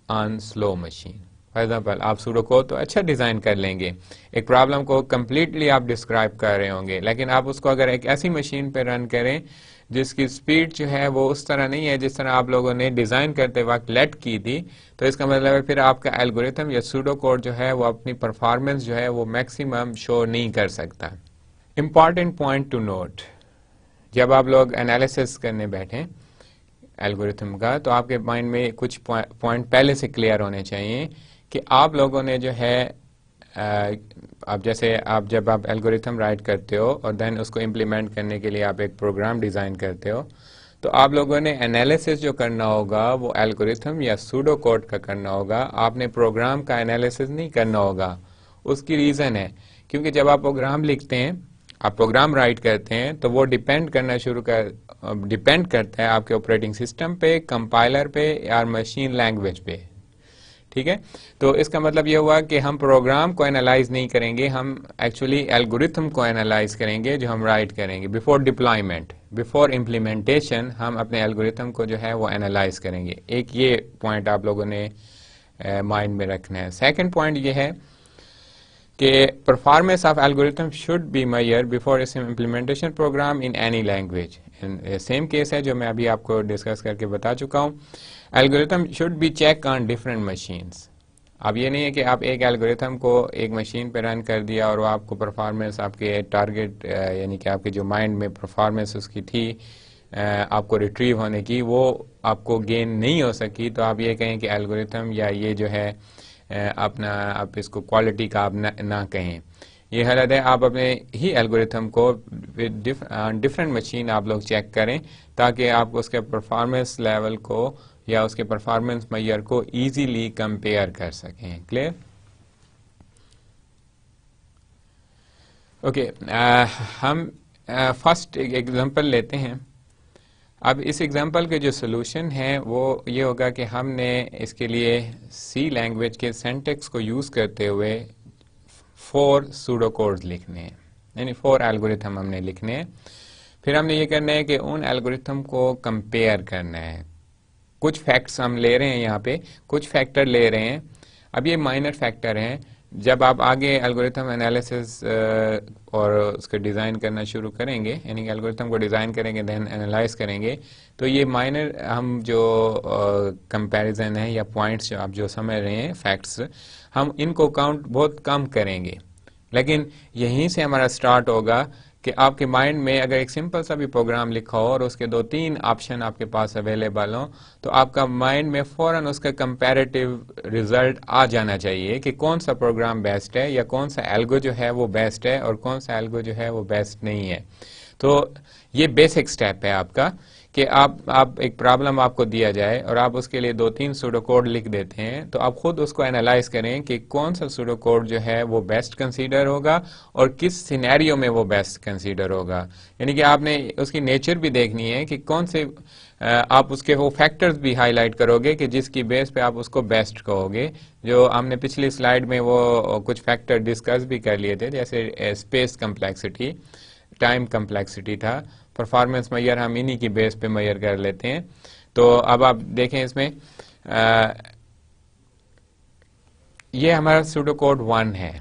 on slow machine. For example आप सूडो कोड तो अच्छा डिजाइन कर लेंगे, एक प्रॉब्लम को कंप्लीटली आप डिस्क्राइब कर रहे होंगे, लेकिन आप उसको अगर एक ऐसी मशीन पे रन करें जिसकी स्पीड जो है वो उस तरह नहीं है जिस तरह आप लोगों ने डिजाइन करते वक्त लेट की थी, तो इसका मतलब है फिर आपका एल्गोरिथम या सूडो कोड जो है वो अपनी परफॉर्मेंस जो है वो मैक्सिमम शो नहीं कर सकता। इंपॉर्टेंट पॉइंट टू नोट, जब आप लोग एनालिसिस करने बैठें एल्गोरिथम का तो आपके माइंड में कुछ पॉइंट पहले से क्लियर होने चाहिए कि आप लोगों ने जो है अब जैसे आप जब आप एल्गोरिथम राइट करते हो और देन उसको इम्प्लीमेंट करने के लिए आप एक प्रोग्राम डिज़ाइन करते हो, तो आप लोगों ने एनालिसिस जो करना होगा वो एल्गोरिथम या सूडो कोड का करना होगा, आपने प्रोग्राम का एनालिसिस नहीं करना होगा। उसकी रीज़न है क्योंकि जब आप प्रोग्राम लिखते हैं, आप प्रोग्राम राइट करते हैं, तो वो डिपेंड करता है आपके ऑपरेटिंग सिस्टम पे, कंपाइलर पे या मशीन लैंग्वेज पे। ठीक है, तो इसका मतलब ये हुआ कि हम प्रोग्राम को एनालाइज नहीं करेंगे, हम एक्चुअली एल्गोरिथम को एनालाइज करेंगे जो हम राइट करेंगे। बिफोर डिप्लॉयमेंट, बिफोर इम्प्लीमेंटेशन हम अपने एल्गोरिथम को जो है वो एनालाइज करेंगे। एक ये पॉइंट आप लोगों ने माइंड में रखना है। सेकंड पॉइंट ये है कि performance of algorithm should be measure before its implementation program in any language. Same case है जो मैं अभी आपको डिस्कस करके बता चुका हूँ। Algorithm should be check on different machines. अब ये नहीं है कि आप एक एल्गोरिथम को एक मशीन पे रन कर दिया और वो आपको परफॉर्मेंस आपके टारगेट यानी कि आपके जो माइंड में परफॉर्मेंस उसकी थी आपको रिट्रीव होने की, वो आपको गेन नहीं हो सकी, तो आप ये कहें कि एल्गोरिथम या ये जो है अपना आप इसको क्वालिटी का आप ना कहें, ये गलत है। आप अपने ही एल्गोरिथम को डिफरेंट मशीन आप लोग चेक करें ताकि आप उसके परफॉर्मेंस लेवल को या उसके परफॉर्मेंस मेजर को इजीली कंपेयर कर सकें। क्लियर? ओके, हम फर्स्ट एक एग्जांपल लेते हैं। अब इस एग्जांपल के जो सोल्यूशन है वो ये होगा कि हमने इसके लिए सी लैंग्वेज के सिंटैक्स को यूज़ करते हुए 4 सूडो कोड्स लिखने हैं, यानी 4 एल्गोरिथम हमने लिखने हैं। फिर हमने ये करना है कि उन एल्गोरिथम को कंपेयर करना है। कुछ फैक्ट्स हम ले रहे हैं, यहाँ पे कुछ फैक्टर ले रहे हैं। अब ये माइनर फैक्टर हैं, जब आप आगे एल्गोरिथम एनालिसिस और उसके डिज़ाइन करना शुरू करेंगे, यानी कि एल्गोरिथम को डिज़ाइन करेंगे देन एनालाइज करेंगे, तो ये माइनर हम जो कंपैरिजन है या पॉइंट्स जो आप जो समझ रहे हैं फैक्ट्स, हम इनको काउंट बहुत कम करेंगे। लेकिन यहीं से हमारा स्टार्ट होगा कि आपके माइंड में अगर एक सिंपल सा भी प्रोग्राम लिखा हो और उसके 2-3 ऑप्शन आपके पास अवेलेबल हो, तो आपका माइंड में फौरन उसका कंपैरेटिव रिजल्ट आ जाना चाहिए कि कौन सा प्रोग्राम बेस्ट है या कौन सा एल्गो जो है वो बेस्ट है और कौन सा एल्गो जो है वो बेस्ट नहीं है। तो ये बेसिक स्टेप है आपका कि आप एक प्रॉब्लम आपको दिया जाए और आप उसके लिए 2-3 सूडो कोड लिख देते हैं, तो आप खुद उसको एनालाइज करें कि कौन सा सूडो कोड जो है वो बेस्ट कंसीडर होगा और किस सिनेरियो में वो बेस्ट कंसीडर होगा। यानी कि आपने उसकी नेचर भी देखनी है कि कौन से आप उसके वो फैक्टर्स भी हाईलाइट करोगे कि जिसकी बेस पे आप उसको बेस्ट कहोगे। जो हमने पिछली स्लाइड में वो कुछ फैक्टर डिस्कस भी कर लिए थे, जैसे स्पेस कम्प्लेक्सिटी, टाइम कम्प्लेक्सिटी था, परफॉर्मेंस मेजर हम इन्हीं की बेस पे मेजर कर लेते हैं। तो अब आप देखें इसमें ये हमारा सूडो कोड 1 है।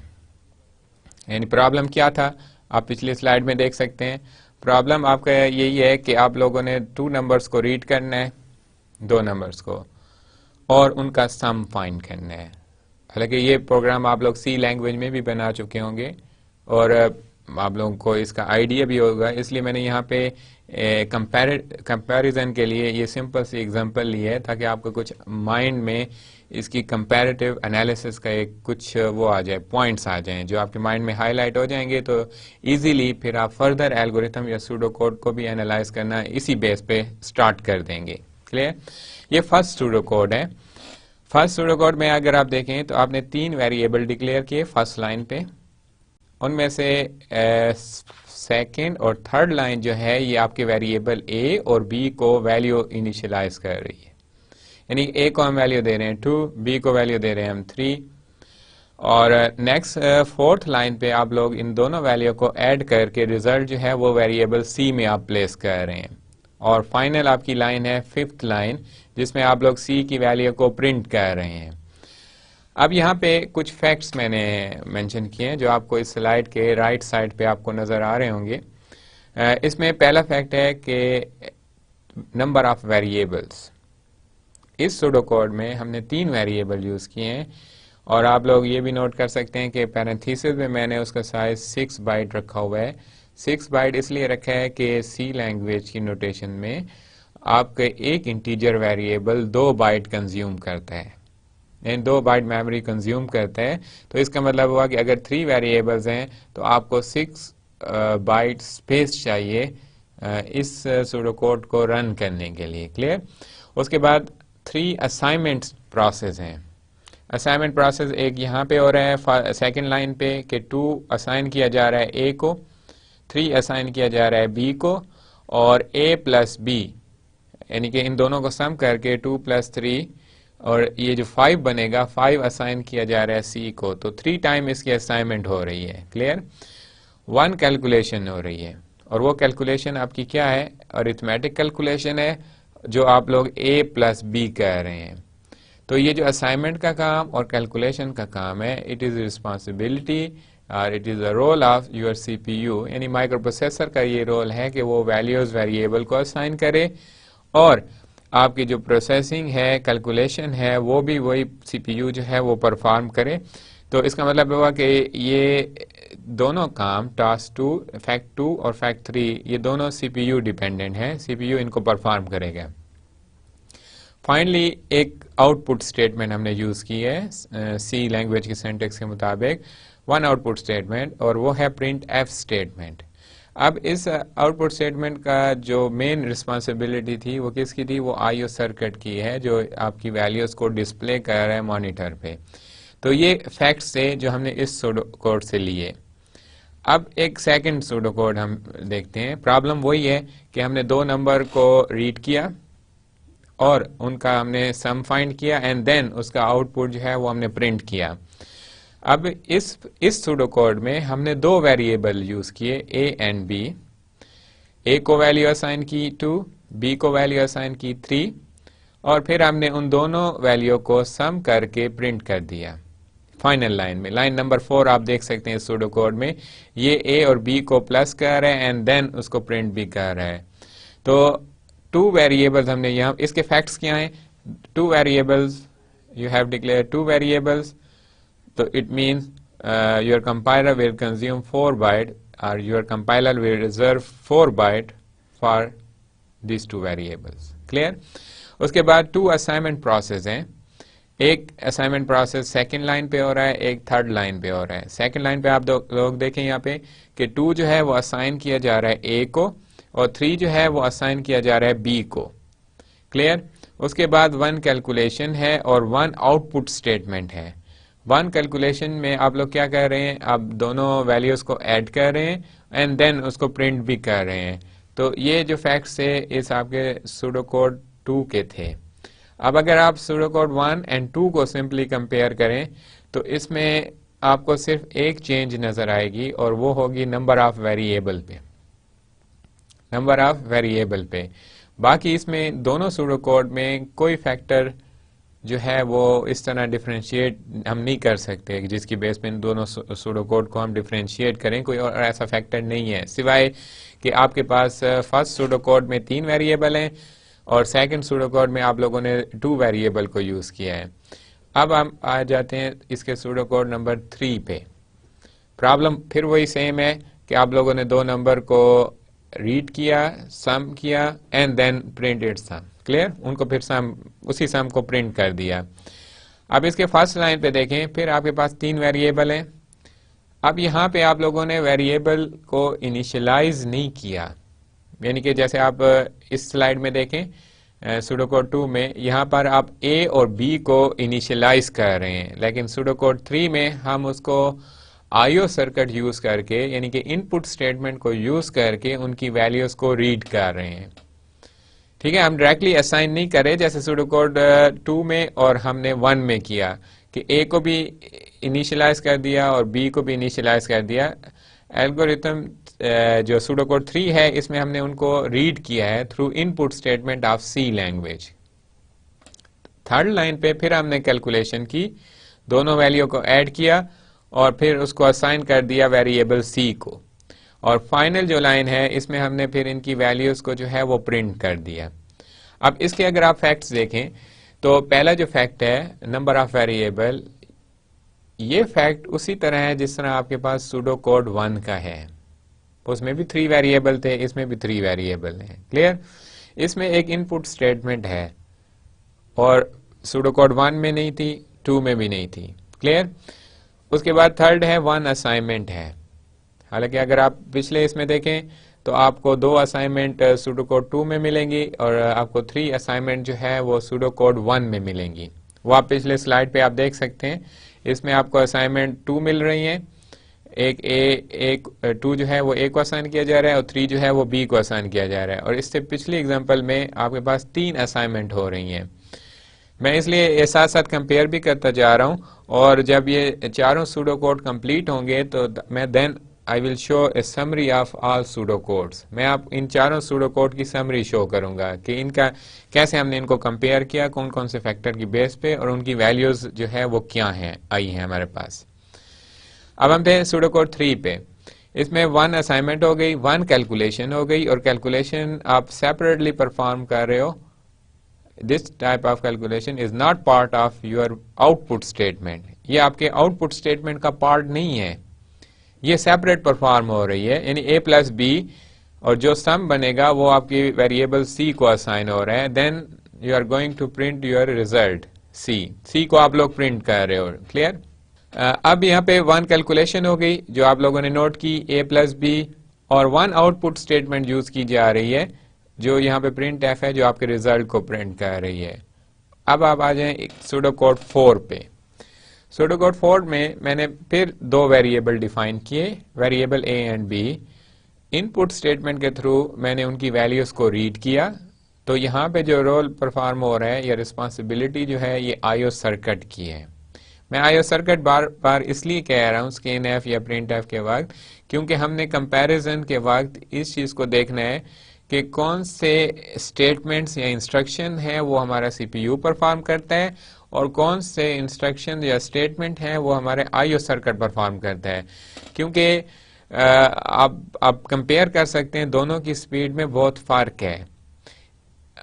यानी प्रॉब्लम क्या था आप पिछली स्लाइड में देख सकते हैं। प्रॉब्लम आपका यही है कि आप लोगों ने 2 नंबर्स को रीड करना है, 2 नंबर्स को, और उनका सम फाइंड करना है। हालांकि ये प्रोग्राम आप लोग सी लैंग्वेज में भी बना चुके होंगे और आप लोगों को इसका आइडिया भी होगा, इसलिए मैंने यहाँ पे कंपैरिजन के लिए ये सिंपल सी एग्जांपल ली है ताकि आपको कुछ माइंड में इसकी कंपैरेटिव एनालिसिस का एक कुछ वो आ जाए, पॉइंट्स आ जाएं जो आपके माइंड में हाईलाइट हो जाएंगे, तो इजीली फिर आप फर्दर एल्गोरिथम या सूडो कोड को भी एनालाइज करना इसी बेस पे स्टार्ट कर देंगे। क्लियर? ये फर्स्ट सूडो कोड है। फर्स्ट सूडोकोड में अगर आप देखें तो आपने 3 वेरिएबल डिक्लेयर किए फर्स्ट लाइन पे, उनमें से सेकंड और थर्ड लाइन जो है ये आपके वेरिएबल ए और बी को वैल्यू इनिशियलाइज कर रही है, यानी ए को हम वैल्यू दे रहे हैं 2, बी को वैल्यू दे रहे हैं हम 3, और नेक्स्ट फोर्थ लाइन पे आप लोग इन दोनों वैल्यू को ऐड करके रिजल्ट जो है वो वेरिएबल सी में आप प्लेस कर रहे हैं, और फाइनल आपकी लाइन है फिफ्थ लाइन जिसमें आप लोग सी की वैल्यू को प्रिंट कर रहे हैं। अब यहाँ पे कुछ फैक्ट्स मैंने मेंशन किए हैं जो आपको इस स्लाइड के राइट साइड पे आपको नजर आ रहे होंगे। इसमें पहला फैक्ट है कि नंबर ऑफ वेरिएबल्स। इस सूडोकोड में हमने 3 वेरिएबल यूज किए हैं, और आप लोग ये भी नोट कर सकते हैं कि पैरेंथेसिस में मैंने उसका साइज 6 बाइट रखा हुआ है। 6 बाइट इसलिए रखा है कि सी लैंग्वेज की नोटेशन में आपके एक इंटीजर वेरिएबल 2 बाइट कंज्यूम करता है, यानी 2 बाइट मेमोरी कंज्यूम करता है। तो इसका मतलब हुआ कि अगर 3 वेरिएबल्स हैं तो आपको 6 बाइट स्पेस चाहिए इस सूडोकोड को रन करने के लिए। क्लियर? उसके बाद 3 असाइनमेंट प्रोसेस हैं। असाइनमेंट प्रोसेस एक यहाँ पे हो रहा है सेकंड लाइन पे कि 2 असाइन किया जा रहा है ए को, 3 असाइन किया जा रहा है बी को, और a प्लस बी यानी कि इन दोनों को सम करके 2 + 3 और ये जो 5 बनेगा 5 असाइन किया जा रहा है सी को। तो 3 टाइम इसकी असाइनमेंट हो रही है। क्लियर? 1 कैलकुलेशन हो रही है, और वो कैलकुलेशन आपकी क्या है? अरिथमेटिक कैलकुलेशन है जो आप लोग a + b कह रहे हैं। तो ये जो असाइनमेंट का काम और कैलकुलेशन का काम है, इट इज रिस्पॉन्सिबिलिटी और it is the role of your CPU, यानी माइक्रो प्रोसेसर का ये रोल है कि वो वैल्यूज वेरिएबल को असाइन करे, और आपकी जो प्रोसेसिंग है, कैलकुलेशन है, वो भी वही सीपीयू जो है वो परफॉर्म करे। तो इसका मतलब हुआ कि ये दोनों काम टास्क 2, फैक्ट 2 और फैक्ट 3 ये दोनों सीपीयू डिपेंडेंट हैं, सीपीयू इनको परफॉर्म करेगा। फाइनली एक आउटपुट स्टेटमेंट हमने यूज की है सी लैंग्वेज की सिंटैक्स के मुताबिक, 1 आउटपुट स्टेटमेंट, और वो है प्रिंट एफ स्टेटमेंट। अब इस आउटपुट स्टेटमेंट का जो मेन रिस्पॉन्सिबिलिटी थी वो किसकी थी? वो आईओ सर्किट की है जो आपकी वैल्यूज को डिस्प्ले कर रहा है मॉनिटर पे। तो ये फैक्ट्स थे जो हमने इस सूडोकोड से लिए। अब एक सेकंड सूडोकोड हम देखते हैं। प्रॉब्लम वही है कि हमने 2 नंबर को रीड किया और उनका हमने सम फाइंड किया, एंड देन उसका आउटपुट जो है वो हमने प्रिंट किया। अब इस सूडोकोड में हमने 2 वेरिएबल यूज किए, a एंड b। a को वैल्यू असाइन की 2, b को वैल्यू असाइन की 3, और फिर हमने उन दोनों वैल्यू को सम करके प्रिंट कर दिया फाइनल लाइन में। लाइन नंबर 4 आप देख सकते हैं इस सूडोकोड में, ये a और b को प्लस कर रहा है एंड देन उसको प्रिंट भी कर रहा है। तो 2 वेरिएबल्स हमने यहाँ, इसके फैक्ट्स क्या हैं? 2 variables, you have declare 2 variables, तो it means your compiler will consume 4 byte और your compiler will reserve 4 byte for this 2 variables. Clear? उसके बाद 2 असाइनमेंट प्रोसेस हैं। एक असाइनमेंट प्रोसेस सेकंड लाइन पे हो रहा है, एक थर्ड लाइन पे हो रहा है। सेकंड लाइन पे आप लोग देखें यहाँ पे कि 2 जो है वो असाइन किया जा रहा है a को, और 3 जो है वो असाइन किया जा रहा है b को। क्लियर? उसके बाद 1 कैलकुलेशन है और 1 आउटपुट स्टेटमेंट है। 1 कैलकुलेशन में आप लोग क्या कर रहे हैं? आप दोनों वैल्यूज को ऐड कर रहे हैं एंड देन उसको प्रिंट भी कर रहे हैं। तो ये जो फैक्ट्स है इस आपके सूडोकोड 2 के थे। अब अगर आप सूडोकोड 1 एंड 2 को सिंपली कंपेयर करें तो इसमें आपको सिर्फ एक चेंज नजर आएगी, और वो होगी नंबर ऑफ वेरिएबल पे, नंबर ऑफ वेरिएबल पे। बाकी इसमें दोनों सूडोकोड में कोई फैक्टर जो है वो इस तरह डिफरेंशिएट हम नहीं कर सकते जिसकी बेस पे इन दोनों सूडोकोड को हम डिफरेंशिएट करें। कोई और ऐसा फैक्टर नहीं है, सिवाय कि आपके पास फर्स्ट सूडोकोड में 3 वेरिएबल हैं और सेकंड सूडोकोड में आप लोगों ने 2 वेरिएबल को यूज किया है। अब हम आ जाते हैं इसके सूडोकोड नंबर 3 पे। प्रॉब्लम फिर वही सेम है कि आप लोगों ने 2 नंबर को रीड किया, सम किया and then printed sum. Clear? उनको फिर सम, उसी सम को प्रिंट कर दिया। अब इसके फर्स्ट लाइन पे देखें, फिर आपके पास 3 वेरिएबल हैं। अब यहाँ पे आप लोगों ने वेरिएबल को इनिशियलाइज नहीं किया, यानी कि जैसे आप इस स्लाइड में देखें सूडोकोड 2 में यहाँ पर आप ए और बी को इनिशियलाइज कर रहे हैं, लेकिन सूडोकोड 3 में हम उसको आईओ सर्किट यूज करके यानी कि इनपुट स्टेटमेंट को यूज करके उनकी वैल्यूज को रीड कर रहे हैं। ठीक है, हम डायरेक्टली असाइन नहीं करे जैसे सूडोकोड 2 में और हमने 1 में किया कि ए को भी इनिशियलाइज कर दिया और बी को भी इनिशियलाइज कर दिया। एल्गोरिथम जो सूडोकोड 3 है इसमें हमने उनको रीड किया है through input statement of C language. Third line पे फिर हमने कैलकुलेशन की, दोनों वैल्यू को ऐड किया और फिर उसको असाइन कर दिया वेरिएबल सी को, और फाइनल जो लाइन है इसमें हमने फिर इनकी वैल्यूज को जो है वो प्रिंट कर दिया। अब इसके अगर आप फैक्ट्स देखें तो पहला जो फैक्ट है नंबर ऑफ वेरिएबल, ये फैक्ट उसी तरह है जिस तरह आपके पास सूडोकोड 1 का है, उसमें भी 3 वेरिएबल थे, इसमें भी 3 वेरिएबल हैं। क्लियर? इसमें एक इनपुट स्टेटमेंट है और सूडोकोड 1 में नहीं थी, 2 में भी नहीं थी। क्लियर? उसके बाद थर्ड है 1 असाइनमेंट है। हालांकि अगर आप पिछले इसमें देखें तो आपको 2 असाइनमेंट सूडोकोड 2 में मिलेंगी और आपको 3 असाइनमेंट जो है वो सूडोकोड 1 में मिलेंगी। वो आप पिछले स्लाइड पे आप देख सकते हैं। इसमें आपको असाइनमेंट 2 मिल रही हैं, एक 2 जो है वो ए को असाइन किया जा रहा है और 3 जो है वो बी को असाइन किया जा रहा है। और इससे पिछली एग्जांपल में आपके पास 3 असाइनमेंट हो रही हैं। मैं इसलिए ये साथ साथ कंपेयर भी करता जा रहा हूं, और जब ये चारों सूडोकोड कंप्लीट होंगे तो मैं then I will show a summary of all pseudocodes. मैं आप इन चारों सूडोकोड की समरी शो करूंगा कि इनका कैसे हमने इनको कंपेयर किया, कौन कौन से फैक्टर की बेस पे, और उनकी वैल्यूज जो है वो क्या हैं आई हैं हमारे पास। अब हम थे सूडोकोड 3 पे। इसमें 1 असाइनमेंट हो गई, 1 कैलकुलेशन हो गई, और कैलकुलेशन आप सेपरेटली परफॉर्म कर रहे हो। This type of calculation is not part of your output statement. ये आपके आउटपुट स्टेटमेंट का पार्ट नहीं है, ये सेपरेट परफॉर्म हो रही है। यानी a प्लस बी और जो सम बनेगा वो आपकी वेरिएबल c को असाइन हो रहा है। Then you are going to print your result c को आप लोग प्रिंट कर रहे हो। क्लियर? अब यहाँ पे 1 कैलकुलेशन हो गई जो आप लोगों ने नोट की, a प्लस बी, और 1 आउटपुट स्टेटमेंट यूज की जा रही है जो यहाँ पे प्रिंट एफ है, जो आपके रिजल्ट को प्रिंट कर रही है। अब आप आ जाएं सूडोकोड 4 पे। सूडोकोड 4 में मैंने फिर 2 वेरिएबल डिफाइन किए, variable A and B. Input statement के थ्रू मैंने उनकी वैल्यूज को रीड किया। तो यहाँ पे जो रोल परफॉर्म हो रहा है या रिस्पॉन्सिबिलिटी जो है ये आईओ सर्किट की है। मैं आईओ सर्किट बार बार इसलिए कह रहा हूँ स्कैन एफ या प्रिंट एफ के वक्त, क्योंकि हमने कंपैरिजन के वक्त इस चीज को देखना है कि कौन से स्टेटमेंट्स या इंस्ट्रक्शन है वो हमारा सीपीयू परफॉर्म करता है और कौन से इंस्ट्रक्शन या स्टेटमेंट है वो हमारे आईओ सर्किट परफॉर्म करता है। क्योंकि आप कंपेयर कर सकते हैं, दोनों की स्पीड में बहुत फर्क है।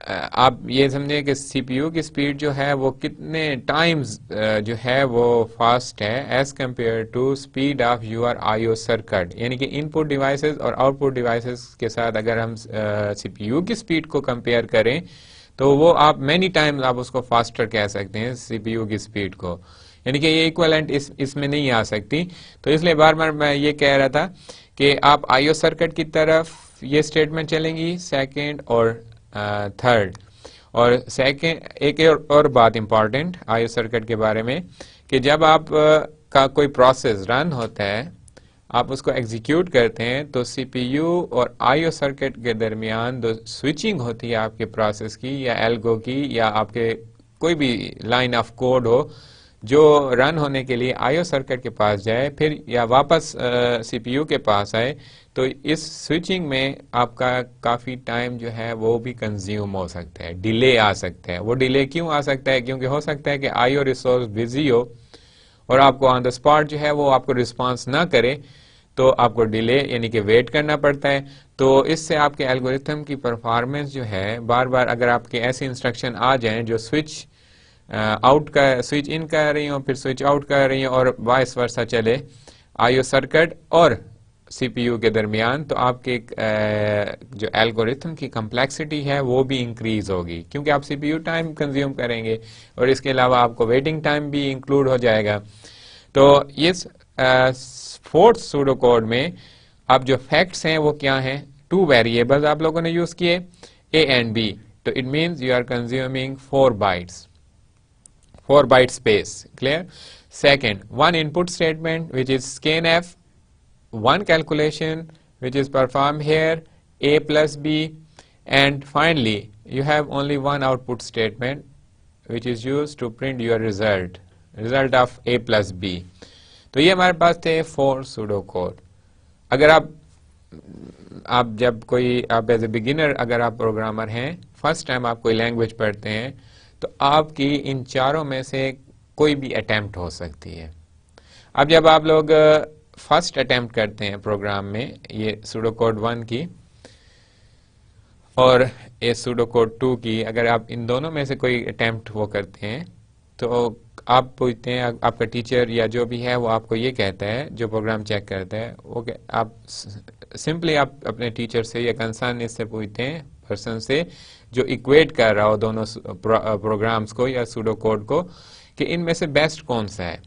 आप ये समझे कि सीपीयू की स्पीड जो है वो कितने टाइम्स जो है वो फास्ट है as compare to speed of your IO circuit. यानी कि इनपुट डिवाइसेस और आउटपुट डिवाइसेस के साथ अगर हम सीपीयू की स्पीड को कंपेयर करें तो वो आप मेनी टाइम्स आप उसको फास्टर कह सकते हैं सीपीयू की स्पीड को। यानी कि ये इक्विवेलेंट इसमें नहीं आ सकती। तो इसलिए बार बार मैं ये कह रहा था कि आप आईओ सर्किट की तरफ ये स्टेटमेंट चलेंगी सेकेंड और थर्ड। और सेकेंड एक और बात इंपॉर्टेंट आईओ सर्किट के बारे में कि जब आप का कोई प्रोसेस रन होता है, आप उसको एग्जीक्यूट करते हैं, तो सीपीयू और आईओ सर्किट के दरमियान जो स्विचिंग होती है आपके प्रोसेस की या एल्गो की या आपके कोई भी लाइन ऑफ कोड हो जो रन होने के लिए आईओ सर्किट के पास जाए फिर या वापस सीपीयू के पास आए, तो इस स्विचिंग में आपका काफ़ी टाइम जो है वो भी कंज्यूम हो सकता है, डिले आ सकता है। वो डिले क्यों आ सकता है? क्योंकि हो सकता है कि आईओ रिसोर्स बिजी हो और आपको ऑन द स्पॉट जो है वो आपको रिस्पांस ना करे, तो आपको डिले यानी कि वेट करना पड़ता है। तो इससे आपके एल्गोरिथम की परफॉर्मेंस जो है बार बार अगर आपके ऐसे इंस्ट्रक्शन आ जाएं जो स्विच स्विच इन कर रही हो फिर स्विच आउट कर रही हो और वाइस वर्सा चले आईओ सर्किट और सीपीयू के दरमियान, तो आपके जो एल्गोरिथम की कम्प्लेक्सिटी है वो भी इंक्रीज होगी क्योंकि आप सीपीयू टाइम कंज्यूम करेंगे और इसके अलावा आपको वेटिंग टाइम भी इंक्लूड हो जाएगा। तो इस फोर्थ सूडो कोड में अब जो फैक्ट्स हैं वो क्या हैं? 2 वेरिएबल्स आप लोगों ने यूज किए, ए एंड बी। तो it means you are consuming 4 bytes, 4 byte space. Clear? Second, one input statement which is scanf, one calculation which is performed here, a plus b, and finally you have only one output statement which is used to print your result of a plus b. तो ये हमारे पास थे 4 सूडो कोड. अगर आप जब कोई आप एज ए बिगिनर अगर आप प्रोग्रामर हैं, फर्स्ट टाइम आप कोई लैंग्वेज पढ़ते हैं, तो आपकी इन चारों में से कोई भी अटेम्प्ट हो सकती है. अब जब आप लोग फर्स्ट अटेम्प्ट करते हैं प्रोग्राम में ये सूडो कोड 1 की और ये सूडो कोड 2 की, अगर आप इन दोनों में से कोई अटेम्प्ट वो करते हैं तो आप पूछते हैं, आपका टीचर या जो भी है वो आपको ये कहता है, जो प्रोग्राम चेक करता है वो आप सिंपली आप अपने टीचर से या कंसर्न इससे पूछते हैं, पर्सन से जो इक्वेट कर रहा हो दोनों प्रोग्राम्स को या सूडो कोड को, कि इनमें से बेस्ट कौन सा है.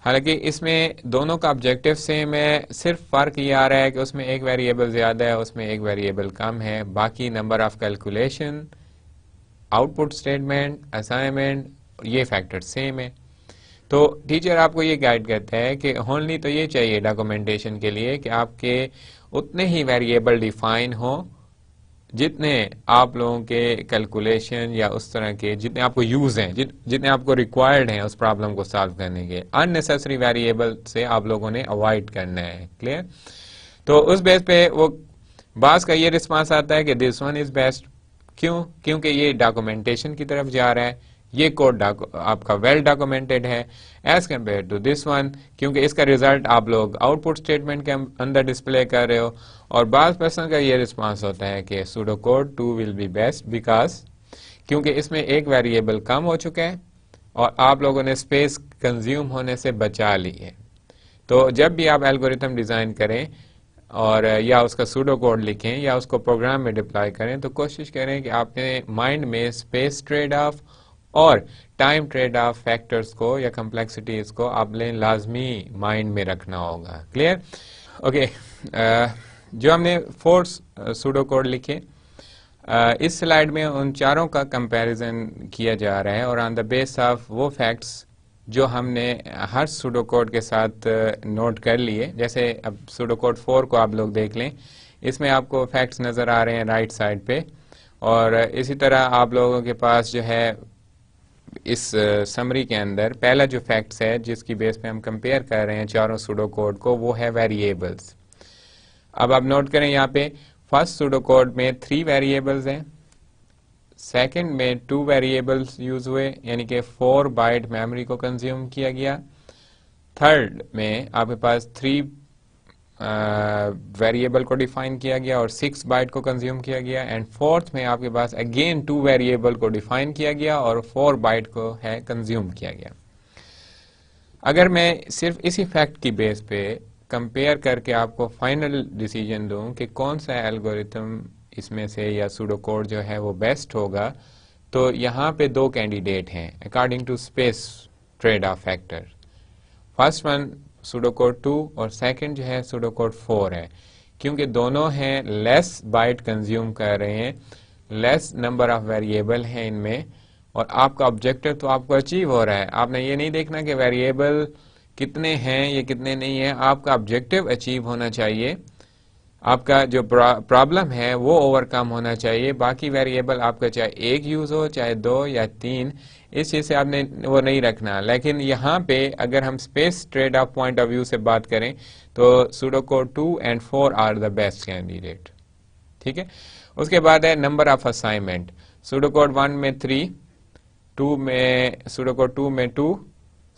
हालांकि इसमें दोनों का ऑब्जेक्टिव सेम है, सिर्फ फर्क ये आ रहा है कि उसमें एक वेरिएबल ज्यादा है, उसमें एक वेरिएबल कम है, बाकी number of calculation, output statement, assignment, ये फैक्टर सेम है. तो टीचर आपको ये गाइड करता है कि ओनली तो ये चाहिए डॉक्यूमेंटेशन के लिए कि आपके उतने ही वेरिएबल डिफाइन हो जितने आप लोगों के कैलकुलेशन या उस तरह के जितने आपको यूज हैं, जितने आपको रिक्वायर्ड हैं उस प्रॉब्लम को सॉल्व करने के. अननेसेसरी वेरिएबल से आप लोगों ने अवॉइड करना है. क्लियर? तो उस बेस पे वो बास का ये रिस्पांस आता है कि दिस वन इज बेस्ट. क्यों? क्योंकि ये डॉक्यूमेंटेशन की तरफ जा रहा है, ये कोड आपका वेल डॉक्यूमेंटेड है as compare to this one, क्योंकि इसका रिजल्ट आप लोग आउटपुट स्टेटमेंट के अंदर डिस्प्ले कर रहे हो. और बास पर्सन का ये रिस्पांस होता है कि pseudo code 2 will be best because क्योंकि इसमें एक वेरिएबल कम हो चुका है और आप लोगों ने स्पेस कंज्यूम होने से बचा ली है. तो जब भी आप एल्गोरिथम डिजाइन करें और या उसका सूडो कोड लिखें या उसको प्रोग्राम में डिप्लॉय करें, तो कोशिश करें कि आपने माइंड में स्पेस ट्रेड ऑफ और टाइम ट्रेड ऑफ फैक्टर्स को या कम्प्लेक्सिटीज को आपने लाजमी माइंड में रखना होगा. क्लियर? ओके, जो हमने 4 सूडो कोड लिखे, इस स्लाइड में उन चारों का कंपैरिजन किया जा रहा है और ऑन द बेस ऑफ वो फैक्ट्स जो हमने हर सूडो कोड के साथ नोट कर लिए. जैसे अब सूडो कोड 4 को आप लोग देख लें, इसमें आपको फैक्ट्स नजर आ रहे हैं राइट साइड पे, और इसी तरह आप लोगों के पास जो है इस समरी के अंदर पहला जो फैक्ट्स है जिसकी बेस पे हम कंपेयर कर रहे हैं चारों सूडो कोड को, वो है वेरिएबल्स. अब आप नोट करें यहाँ पे फर्स्ट सूडो कोड में 3 वेरिएबल्स हैं, सेकंड में 2 वेरिएबल्स यूज हुए यानी कि 4 बाइट मेमोरी को कंज्यूम किया गया, थर्ड में आपके पास 3 वेरिएबल को डिफाइन किया गया और 6 बाइट को कंज्यूम किया गया, एंड फोर्थ में आपके पास अगेन 2 वेरिएबल को डिफाइन किया गया और 4 बाइट को है कंज्यूम किया गया. अगर मैं सिर्फ इसी फैक्ट की बेस पे कंपेयर करके आपको फाइनल डिसीजन दूं कि कौन सा एल्गोरिथम इसमें से या सूडो कोड जो है वो बेस्ट होगा, तो यहाँ पे 2 कैंडिडेट हैं according to space trade off factor. First one pseudo code 2 और सेकंड जो है सूडो कोड 4 है, क्योंकि दोनों हैं लेस बाइट कंज्यूम कर रहे हैं, लेस नंबर ऑफ वेरिएबल हैं इनमें, और आपका ऑब्जेक्टिव तो आपको अचीव हो रहा है. आपने ये नहीं देखना कि वेरिएबल कितने हैं या कितने नहीं है, आपका ऑब्जेक्टिव अचीव होना चाहिए, आपका जो प्रॉब्लम है वो ओवरकम होना चाहिए. बाकी वेरिएबल आपका चाहे 1 यूज हो चाहे 2 या 3, इस चीज से आपने वो नहीं रखना. लेकिन यहाँ पे अगर हम space trade off point of view से बात करें तो pseudo code 2 and 4 are the best candidate. ठीक है? उसके बाद है number of assignment. Pseudo code 1 में 3, सूडो कोड 2 में 2,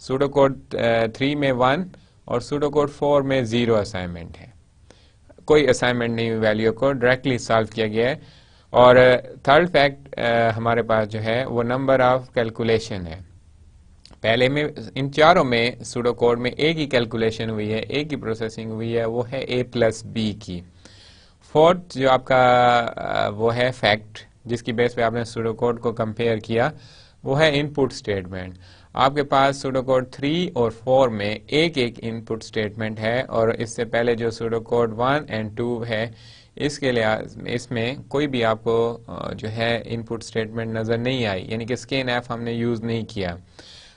सूडो कोड 3 में 1 और सूडो कोड 4 में 0 असाइनमेंट है. कोई असाइनमेंट नहीं, वैल्यू को डायरेक्टली सॉल्व किया गया है. और थर्ड फैक्ट हमारे पास जो है वो नंबर ऑफ कैलकुलेशन है. पहले में इन चारों में सूडो कोड में एक ही कैलकुलेशन हुई है, एक ही प्रोसेसिंग हुई है, वो है a प्लस बी की. फोर्थ जो आपका वो है फैक्ट जिसकी बेस पे आपने सूडो कोड को कंपेयर किया, वो है इनपुट स्टेटमेंट. आपके पास सूडो कोड 3 और 4 में एक एक इनपुट स्टेटमेंट है, और इससे पहले जो सूडो कोड 1 एंड 2 है इसके लिए इसमें कोई भी आपको जो है इनपुट स्टेटमेंट नज़र नहीं आई, यानी कि स्कैन एफ हमने यूज़ नहीं किया।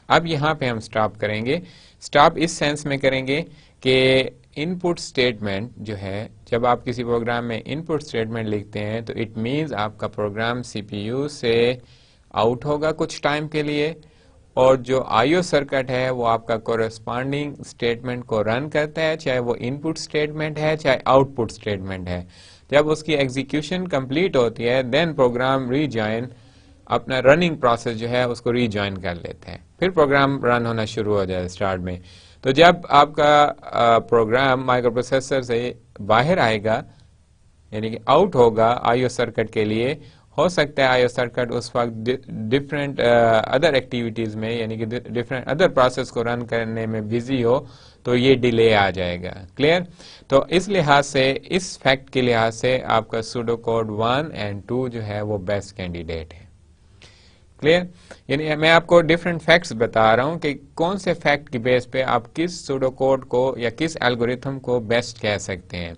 अब यहाँ पे हम स्टॉप करेंगे। स्टॉप इस सेंस में करेंगे कि इनपुट स्टेटमेंट जो है, जब आप किसी प्रोग्राम में इनपुट स्टेटमेंट लिखते हैं तो इट मीन्स आपका प्रोग्राम सीपीयू से आउट होगा कुछ टाइम के लिए, और जो आईओ सर्किट है वो आपका कोरस्पॉन्डिंग स्टेटमेंट को रन करता है, चाहे वो इनपुट स्टेटमेंट है चाहे आउटपुट स्टेटमेंट है। जब उसकी एग्जीक्यूशन कंप्लीट होती है देन प्रोग्राम रीजॉइन अपना रनिंग प्रोसेस जो है उसको रीजॉइन कर लेते हैं, फिर प्रोग्राम रन होना शुरू हो जाए स्टार्ट में। तो जब आपका प्रोग्राम माइक्रो प्रोसेसर से बाहर आएगा, यानी कि आउट होगा आईओ सर्किट के लिए, हो सकता है आईओ सर्किट उस वक्त डिफरेंट अदर एक्टिविटीज में, यानी कि डिफरेंट अदर प्रोसेस को रन करने में बिजी हो, तो ये डिले आ जाएगा। क्लियर? तो इस लिहाज से, इस फैक्ट के लिहाज से आपका सूडो कोड 1 और 2 जो है वो बेस्ट कैंडिडेट है। क्लियर? यानी मैं आपको डिफरेंट फैक्ट्स बता रहा हूं कि कौन से फैक्ट की बेस पे आप किस सूडो कोड को या किस एल्गोरिथम को बेस्ट कह सकते हैं।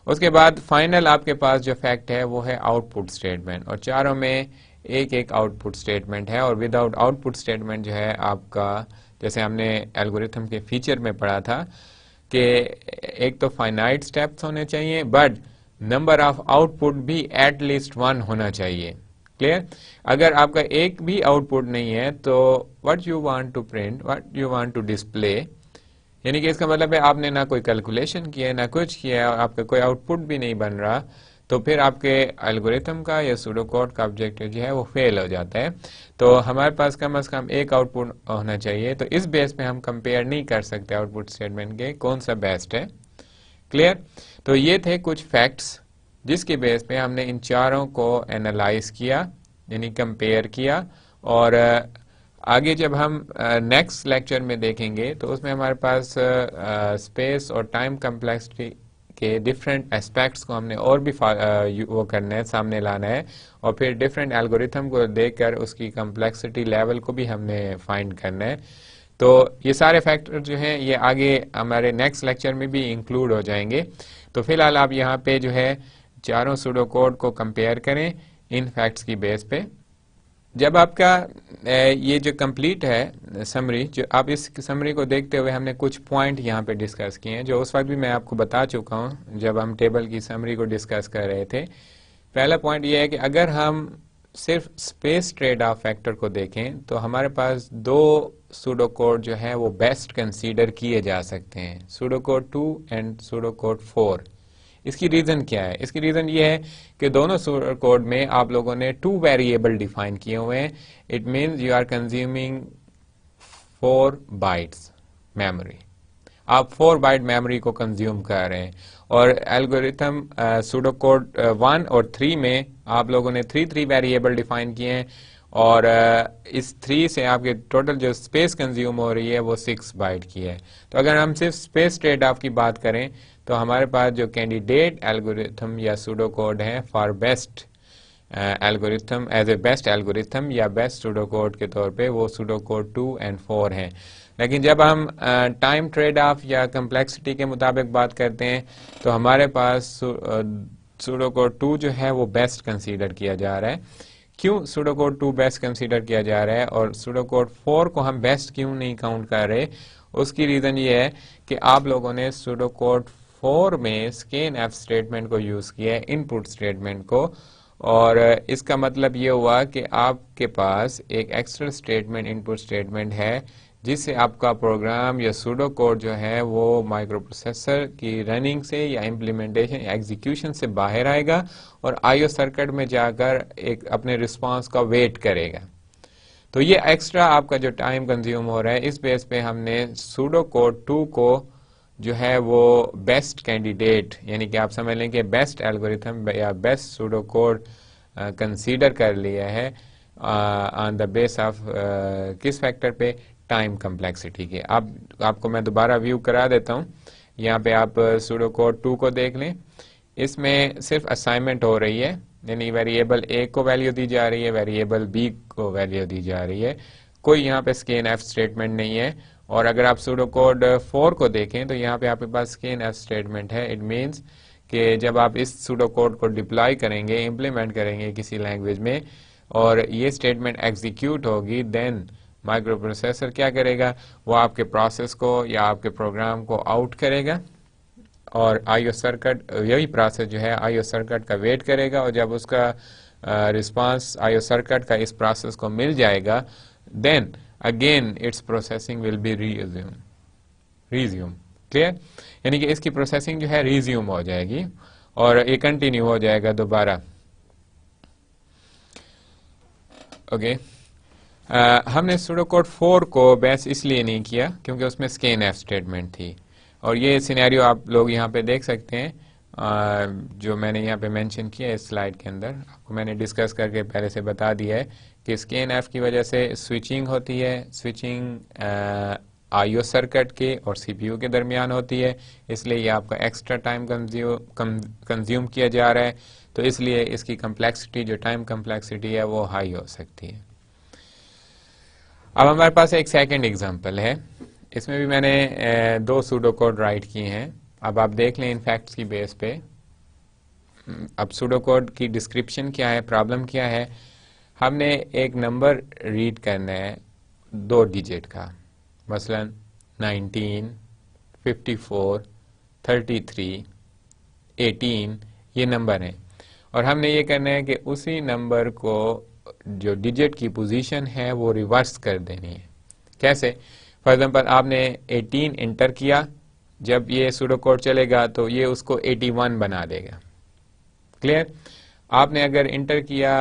उसके बाद फाइनल आपके पास जो फैक्ट है वो है आउटपुट स्टेटमेंट, और चारों में एक एक आउटपुट स्टेटमेंट है, और विदाउट आउटपुट स्टेटमेंट जो है आपका, जैसे हमने एल्गोरिथम के फीचर में पढ़ा था कि एक तो फाइनाइट स्टेप्स होने चाहिए, बट नंबर ऑफ आउटपुट भी एटलीस्ट 1 होना चाहिए। क्लियर? अगर आपका एक भी आउटपुट नहीं है तो what you want to print, what you want to display, यानी कि इसका मतलब है आपने ना कोई कैलकुलेशन किया ना कुछ किया, आपका कोई आउटपुट भी नहीं बन रहा, तो फिर आपके एल्गोरिथम का या सूडो कोड का ऑब्जेक्टिव जो है वो फेल हो जाता है। तो हमारे पास कम से कम एक आउटपुट होना चाहिए। तो इस बेस पे हम कंपेयर नहीं कर सकते आउटपुट स्टेटमेंट के कौन सा बेस्ट है। क्लियर? तो ये थे कुछ फैक्ट्स जिसके बेस पे हमने इन चारों को एनालाइज किया, यानी कंपेयर किया, और आगे जब हम नेक्स्ट लेक्चर में देखेंगे तो उसमें हमारे पास स्पेस और टाइम कम्प्लेक्सिटी के डिफरेंट एस्पेक्ट्स को हमने और भी वो करना है, सामने लाना है, और फिर डिफरेंट एल्गोरिथम को देखकर उसकी कम्प्लेक्सिटी लेवल को भी हमने फाइंड करना है। तो ये सारे फैक्टर जो हैं ये आगे हमारे नेक्स्ट लेक्चर में भी इंक्लूड हो जाएंगे। तो फिलहाल आप यहाँ पे जो है चारों सूडो कोड को कंपेयर करें इन फैक्ट्स की बेस पे। जब आपका ये जो कंप्लीट है समरी, जो आप इस समरी को देखते हुए हमने कुछ पॉइंट यहाँ पे डिस्कस किए हैं, जो उस वक्त भी मैं आपको बता चुका हूँ जब हम टेबल की समरी को डिस्कस कर रहे थे। पहला पॉइंट ये है कि अगर हम सिर्फ स्पेस ट्रेड ऑफ फैक्टर को देखें तो हमारे पास 2 सूडो कोड जो है वो बेस्ट कंसीडर किए जा सकते हैं, pseudo code 2 and pseudo code 4। इसकी रीजन क्या है? इसकी रीजन ये है कि दोनों सूडो कोड में आप लोगों ने 2 वेरिएबल डिफाइन किए हुए हैं। It means you are consuming 4 bytes memory, आप 4 बाइट मेमोरी को कंज्यूम कर रहे हैं। और एल्गोरिथम सूडो कोड 1 और 3 में आप लोगों ने 3 वेरिएबल डिफाइन किए हैं, और इस 3 से आपके टोटल जो स्पेस कंज्यूम हो रही है वो 6 बाइट की है। तो अगर हम सिर्फ स्पेस ट्रेड ऑफ की बात करें तो हमारे पास जो कैंडिडेट एल्गोरिथम या सूडो कोड है for best algorithm, as a best algorithm या बेस्ट सूडो कोड के तौर पे, वो सूडो कोड 2 और 4 हैं। लेकिन जब हम टाइम ट्रेड ऑफ या कम्प्लेक्सिटी के मुताबिक बात करते हैं तो हमारे पास सूडो कोड 2 जो है वो बेस्ट कंसीडर किया जा रहा है। क्यों सूडो कोड 2 बेस्ट कंसीडर किया जा रहा है और सूडो कोड 4 को हम बेस्ट क्यों नहीं काउंट कर रहे? उसकी रीजन ये है कि आप लोगों ने सूडो कोड 4 में स्कैन एफ स्टेटमेंट को यूज किया है, इनपुट स्टेटमेंट को, और इसका मतलब ये हुआ कि आपके पास एक एक्स्ट्रा स्टेटमेंट, इनपुट स्टेटमेंट है, जिससे आपका प्रोग्राम या सूडो कोड जो है वो माइक्रो प्रोसेसर की रनिंग से या इम्प्लीमेंटेशन या एग्जीक्यूशन से बाहर आएगा और आईओ सर्किट में जाकर एक अपने रिस्पांस का वेट करेगा। तो ये एक्स्ट्रा आपका जो टाइम कंज्यूम हो रहा है, इस बेस पे हमने सूडो कोड 2 को जो है वो बेस्ट कैंडिडेट, यानी कि आप समझ लें कि बेस्ट एल्गोरिथम या बेस्ट सूडो कोड कंसीडर कर लिया है ऑन द बेस ऑफ किस फैक्टर पे? टाइम कम्प्लेक्सिटी के। आपको मैं दोबारा व्यू करा देता हूँ। यहाँ पे आप सूडो कोड 2 को देख लें, इसमें सिर्फ असाइनमेंट हो रही है, यानी वेरिएबल ए को वैल्यू दी जा रही है, वेरिएबल बी को वैल्यू दी जा रही है, कोई यहाँ पे स्कैन एफ स्टेटमेंट नहीं है। और अगर आप सूडो कोड 4 को देखें तो यहाँ पे आपके पास स्कैन एफ स्टेटमेंट है। इट मीन्स कि जब आप इस सूडो कोड को डिप्लॉय करेंगे, इम्प्लीमेंट करेंगे किसी लैंग्वेज में और ये स्टेटमेंट एग्जीक्यूट होगी, देन माइक्रो प्रोसेसर क्या करेगा, वो आपके प्रोसेस को या आपके प्रोग्राम को आउट करेगा और आईओ सर्किट, यही प्रोसेस जो है आईओ सर्किट का वेट करेगा और जब उसका रिस्पांस आईओ सर्किट का इस प्रोसेस को मिल जाएगा, then again its processing will be resume. Clear? यानी कि इसकी प्रोसेसिंग जो है रिज्यूम हो जाएगी और ये कंटिन्यू हो जाएगा दोबारा। ओके, हमने सूडो कोड 4 को बेस इसलिए नहीं किया क्योंकि उसमें स्कैन स्टेटमेंट थी और ये सिनेरियो आप लोग यहाँ पे देख सकते हैं, जो मैंने यहाँ पे मेंशन किया है इस स्लाइड के अंदर, आपको मैंने डिस्कस करके पहले से बता दिया है कि स्कैन एफ की वजह से स्विचिंग होती है, स्विचिंग आईओ सर्किट के और सीपीयू के दरमियान होती है, इसलिए ये आपका एक्स्ट्रा टाइम कंज्यूम किया जा रहा है, तो इसलिए इसकी कम्प्लेक्सिटी, जो टाइम कम्प्लेक्सिटी है वो हाई हो सकती है। अब हमारे पास एक सेकंड एग्जांपल है, इसमें भी मैंने 2 सूडो कोड राइट किए हैं। अब आप देख लें इन फैक्ट्स की बेस पे। अब सूडो कोड की डिस्क्रिप्शन क्या है, प्रॉब्लम क्या है। हमने एक नंबर रीड करना है 2 डिजिट का, मसलन 19, 54, 33, 18 ये नंबर हैं और हमने ये करना है कि उसी नंबर को जो डिजिट की पोजीशन है वो रिवर्स कर देनी है। कैसे? फॉर एग्जांपल आपने 18 इंटर किया, जब ये सूडो कोड चलेगा तो ये उसको 81 बना देगा। क्लियर? आपने अगर इंटर किया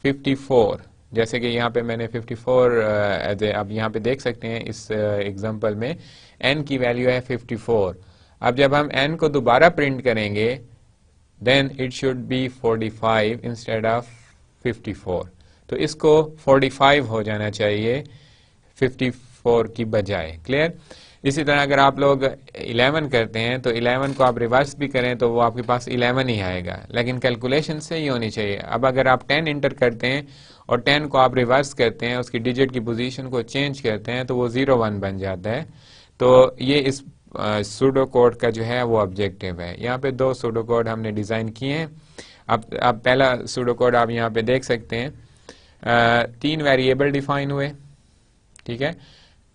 54, जैसे कि यहाँ पे मैंने 54 अब यहाँ पे देख सकते हैं इस एग्जांपल में n की वैल्यू है 54। अब जब हम n को दोबारा प्रिंट करेंगे then it should be 45 instead of 54, तो इसको 45 हो जाना चाहिए 54 की बजाय। क्लियर? इसी तरह अगर आप लोग 11 करते हैं तो 11 को आप रिवर्स भी करें तो वो आपके पास 11 ही आएगा, लेकिन कैलकुलेशन सही होनी चाहिए। अब अगर आप 10 इंटर करते हैं और 10 को आप रिवर्स करते हैं, उसकी डिजिट की पोजीशन को चेंज करते हैं तो वो 01 बन जाता है। तो ये इस सूडो कोड का जो है वो ऑब्जेक्टिव है। यहाँ पे 2 सूडो कोड हमने डिजाइन किए हैं। अब पहला सूडो कोड आप यहाँ पे देख सकते हैं, 3 वेरिएबल डिफाइन हुए, ठीक है,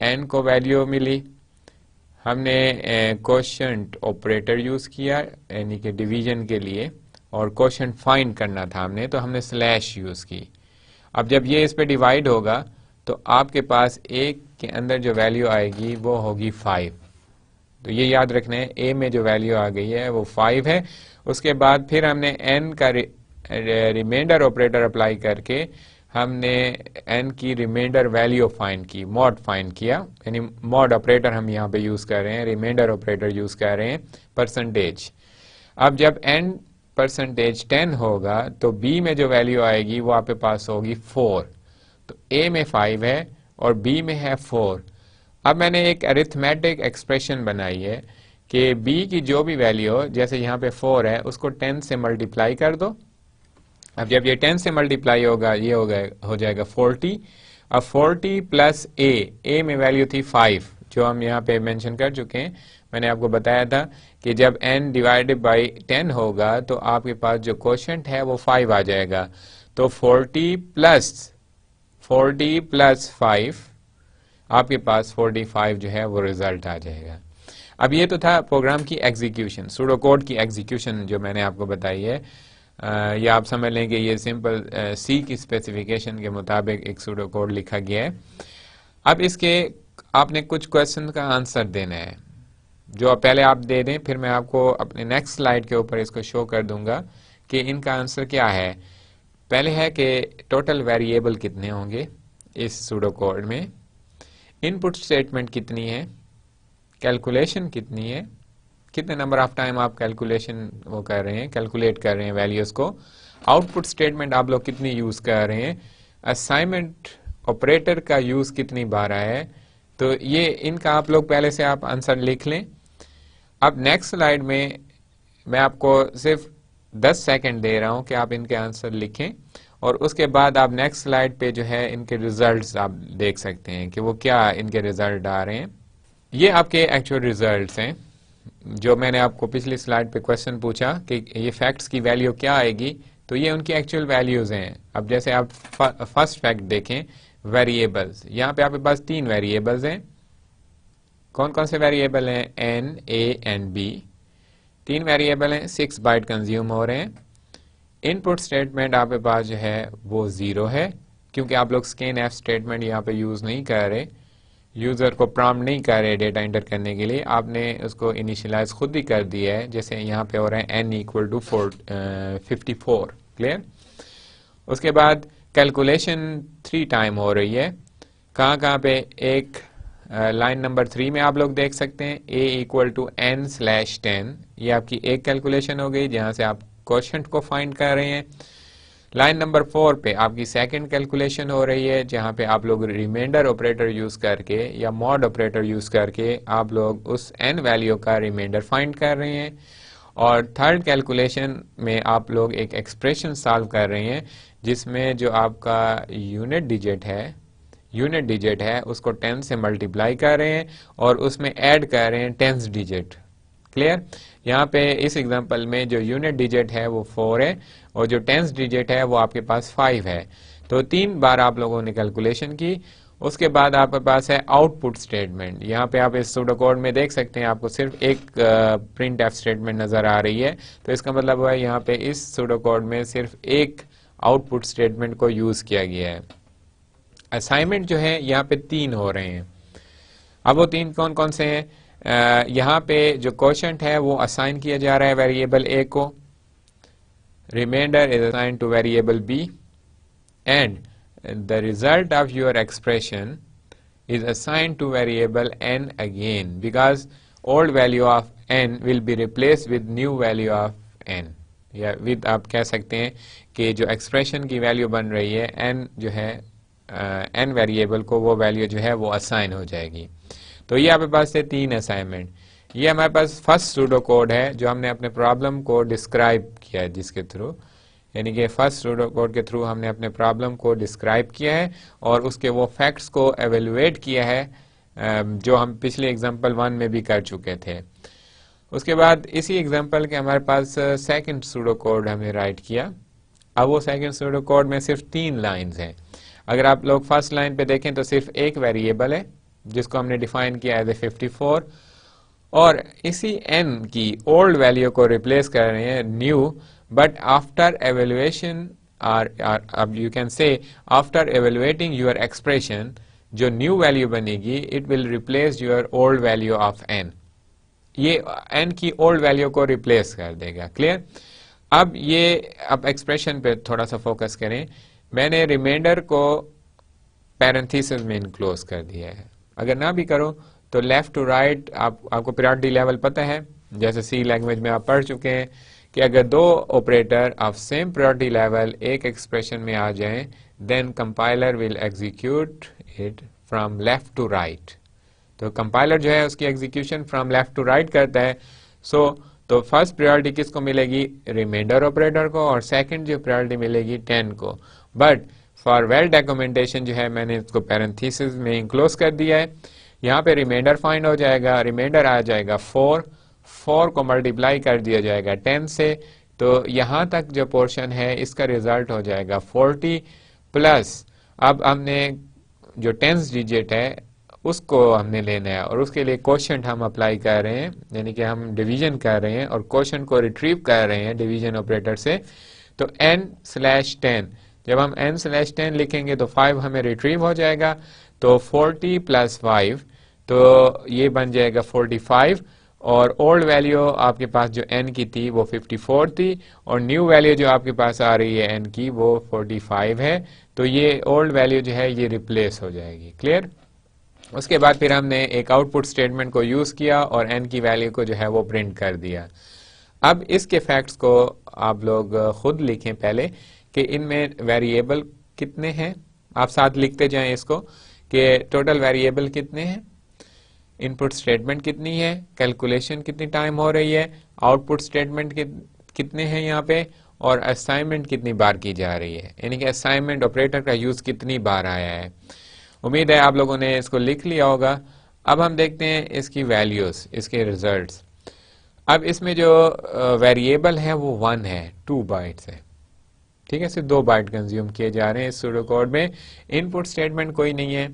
n को वैल्यू मिली, हमने कोशेंट ऑपरेटर यूज किया यानी कि डिवीजन के लिए, और कोशेंट फाइंड करना था हमने, तो हमने स्लैश यूज की। अब जब ये इस पे डिवाइड होगा तो आपके पास एक के अंदर जो वैल्यू आएगी वो होगी 5। तो ये याद रखना है, a में जो वैल्यू आ गई है वो 5 है। उसके बाद फिर हमने n का रिमाइंडर ऑपरेटर अप्लाई करके हमने n की रिमाइंडर वैल्यू फाइंड की, मॉड फाइंड किया, यानी मॉड ऑपरेटर हम यहाँ पे यूज कर रहे हैं, रिमाइंडर ऑपरेटर यूज कर रहे हैं परसेंटेज। अब जब n% 10 होगा तो b में जो वैल्यू आएगी वो आपके पास होगी 4। तो a में 5 है और b में है 4। अब मैंने एक अरिथमेटिक एक्सप्रेशन बनाई है कि b की जो भी वैल्यू हो, जैसे यहाँ पे 4 है, उसको 10 से मल्टीप्लाई कर दो। अब जब ये 10 से मल्टीप्लाई होगा ये हो जाएगा 40। अब 40 प्लस a में वैल्यू थी 5 जो हम यहाँ पे मेंशन कर चुके हैं। मैंने आपको बताया था कि जब n डिवाइडेड बाई 10 होगा तो आपके पास जो कोशेंट है वो 5 आ जाएगा। तो 40 प्लस 5 आपके पास 45 जो है वो रिजल्ट आ जाएगा। अब ये तो था प्रोग्राम की एग्जीक्यूशन, सूडो कोड की एग्जीक्यूशन जो मैंने आपको बताई है। या आप समझ लें कि ये सिंपल सी की स्पेसिफिकेशन के मुताबिक एक सूडो कोड लिखा गया है। अब इसके आपने कुछ क्वेश्चन का आंसर देना है, जो पहले आप दे दें, फिर मैं आपको अपने नेक्स्ट स्लाइड के ऊपर इसको शो कर दूंगा कि इनका आंसर क्या है। पहले है कि टोटल वेरिएबल कितने होंगे इस सूडो कोड में, इनपुट स्टेटमेंट कितनी है, कैलकुलेशन कितनी है, कितने नंबर ऑफ टाइम आप कैलकुलेशन वो कर रहे हैं, कैलकुलेट कर रहे हैं वैल्यूज को, आउटपुट स्टेटमेंट आप लोग कितनी यूज कर रहे हैं, असाइनमेंट ऑपरेटर का यूज कितनी बार है। तो ये इनका आप लोग पहले से आप आंसर लिख लें। अब नेक्स्ट स्लाइड में मैं आपको सिर्फ 10 सेकंड दे रहा हूं कि आप इनके आंसर लिखें और उसके बाद आप नेक्स्ट स्लाइड पे जो है इनके रिजल्ट्स आप देख सकते हैं कि वो क्या इनके रिजल्ट आ रहे हैं। ये आपके एक्चुअल रिजल्ट्स हैं जो मैंने आपको पिछली स्लाइड पे क्वेश्चन पूछा कि ये फैक्ट्स की वैल्यू क्या आएगी, तो ये उनकी एक्चुअल वैल्यूज हैं। अब जैसे आप फर्स्ट फैक्ट देखें, वेरिएबल्स, यहाँ पे आपके पास 3 वेरिएबल्स हैं। कौन कौन से वेरिएबल हैं? N, A and B. 3 variable हैं, 6 बाइट कंज्यूम हो रहे हैं। इनपुट स्टेटमेंट आपके पास जो है वो 0 है, क्योंकि आप लोग स्कैन एफ स्टेटमेंट यहाँ पे यूज नहीं कर रहे, यूजर को प्रॉम्प्ट नहीं कर रहे डेटा एंटर करने के लिए, आपने उसको इनिशियलाइज खुद ही कर दिया है। जैसे यहाँ पे हो रहा है n इक्वल टू 54। क्लियर? उसके बाद कैलकुलेशन 3 टाइम हो रही है। कहाँ पे? एक लाइन नंबर 3 में आप लोग देख सकते हैं a इक्वल टू n/10, ये आपकी एक कैलकुलेशन हो गई जहां से आप क्वोशंट को फाइंड कर रहे हैं। लाइन नंबर 4 पे आपकी सेकंड कैलकुलेशन हो रही है, जहां पे आप लोग रिमाइंडर ऑपरेटर यूज करके या मॉड ऑपरेटर यूज करके आप लोग उस n वैल्यू का रिमाइंडर फाइंड कर रहे हैं। और थर्ड कैलकुलेशन में आप लोग एक एक्सप्रेशन सॉल्व कर रहे हैं, जिसमें जो आपका यूनिट डिजिट है उसको 10 से मल्टीप्लाई कर रहे हैं और उसमें ऐड कर रहे हैं 10th डिजिट। क्लियर? यहाँ पे इस एग्जांपल में जो यूनिट डिजिट है वो 4 है और जो 10th डिजिट है वो आपके पास 5 है। तो 3 बार आप लोगों ने कैलकुलेशन की। उसके बाद आपके पास है आउटपुट स्टेटमेंट। यहाँ पे आप इस सूडो कोड में देख सकते हैं, आपको सिर्फ एक प्रिंट एफ स्टेटमेंट नजर आ रही है। तो इसका मतलब है यहाँ पे इस सूडो कोड में सिर्फ एक आउटपुट स्टेटमेंट को यूज किया गया है। असाइनमेंट जो है यहाँ पे 3 हो रहे हैं। अब वो 3 कौन कौन से हैं? यहाँ पे जो क्वोशंट है वो असाइन किया जा रहा है वेरिएबल ए को, remainder is assigned to variable B, and the result of your expression is assigned to variable N again, because old value of N will be replace with new value of N, या विद आप कह सकते हैं कि जो एक्सप्रेशन की वैल्यू बन रही है एन जो है एन वेरिएबल को वो वैल्यू जो है वो असाइन हो जाएगी। तो ये आपके पास है 3 असाइनमेंट। ये हमारे पास फर्स्ट सूडो कोड है जो हमने अपने प्रॉब्लम को डिस्क्राइब किया है, जिसके थ्रू, यानी कि फर्स्ट सूडो कोड के थ्रू हमने अपने प्रॉब्लम को डिस्क्राइब किया है और उसके वो फैक्ट्स को एवेलुएट किया है, जो हम पिछले एग्जाम्पल 1 में भी कर चुके थे। उसके बाद इसी एग्जाम्पल के हमारे पास सेकंड सूडो कोड हमने राइट किया। अब वो सेकंड सूडो कोड में सिर्फ 3 लाइन्स हैं। अगर आप लोग फर्स्ट लाइन पे देखें तो सिर्फ एक वेरिएबल है जिसको हमने डिफाइन किया एज ए 54, और इसी n की ओल्ड वैल्यू को रिप्लेस कर रहे हैं न्यू, बट आफ्टर एवेल्युएशन अब you can say after evaluating your expression, जो न्यू वैल्यू बनेगी it will replace your old value of n। ये n की ओल्ड वैल्यू को रिप्लेस कर देगा। क्लियर? अब एक्सप्रेशन पे थोड़ा सा फोकस करें। मैंने रिमाइंडर को पैरेंथेसिस में इनक्लोज कर दिया है। अगर ना भी करो तो लेफ्ट टू राइट आपको प्रायोरिटी लेवल पता है, जैसे सी लैंग्वेज में आप पढ़ चुके हैं कि अगर 2 operator of same priority level एक एक्सप्रेशन में आ जाएं, then compiler will execute it from left to right. तो कंपाइलर जो है उसकी execution from left to right करता है। तो फर्स्ट प्रायोरिटी किसको मिलेगी? रिमाइंडर ऑपरेटर को, और सेकंड जो प्रायोरिटी मिलेगी 10 को। बट फॉर वेल डॉक्यूमेंटेशन जो है मैंने इसको पैरेंथेसिस में इनक्लोज कर दिया है। यहाँ पे रिमाइंडर फाइंड हो जाएगा, रिमाइंडर आ जाएगा 4 को मल्टीप्लाई कर दिया जाएगा 10 से, तो यहाँ तक जो पोर्शन है इसका रिजल्ट हो जाएगा 40 प्लस, अब हमने जो 10th डिजिट है उसको हमने लेना है और उसके लिए क्वोशंट हम अप्लाई कर रहे हैं, यानी कि हम डिवीजन कर रहे हैं और क्वोशंट को रिट्रीव कर रहे हैं डिवीजन ऑपरेटर से। तो n/10, जब हम n/10 लिखेंगे तो 5 हमें रिट्रीव हो जाएगा, तो 40 प्लस 5, तो ये बन जाएगा 45, और ओल्ड वैल्यू आपके पास जो n की थी वो 54 थी और न्यू वैल्यू जो आपके पास आ रही है n की वो 45 है। तो ये ओल्ड वैल्यू जो है ये रिप्लेस हो जाएगी। क्लियर? उसके बाद फिर हमने एक आउटपुट स्टेटमेंट को यूज किया और n की वैल्यू को जो है वो प्रिंट कर दिया। अब इसके फैक्ट्स को आप लोग खुद लिखें पहले कि इनमें वेरिएबल कितने हैं, आप साथ लिखते जाएं इसको कि टोटल वेरिएबल कितने हैं, इनपुट स्टेटमेंट कितनी है, कैलकुलेशन कितनी टाइम हो रही है, आउटपुट स्टेटमेंट कितने हैं यहाँ पे, और असाइनमेंट कितनी बार की जा रही है, यानी कि असाइनमेंट ऑपरेटर का यूज कितनी बार आया है। उम्मीद है आप लोगों ने इसको लिख लिया होगा। अब हम देखते हैं इसकी वैल्यूज, इसके रिजल्ट्स। अब इसमें जो वेरिएबल है वो 1 है, 2 बाइट्स है, ठीक है, सिर्फ 2 बाइट कंज्यूम किए जा रहे हैं इस सूडो कोड में। इनपुट स्टेटमेंट कोई नहीं है,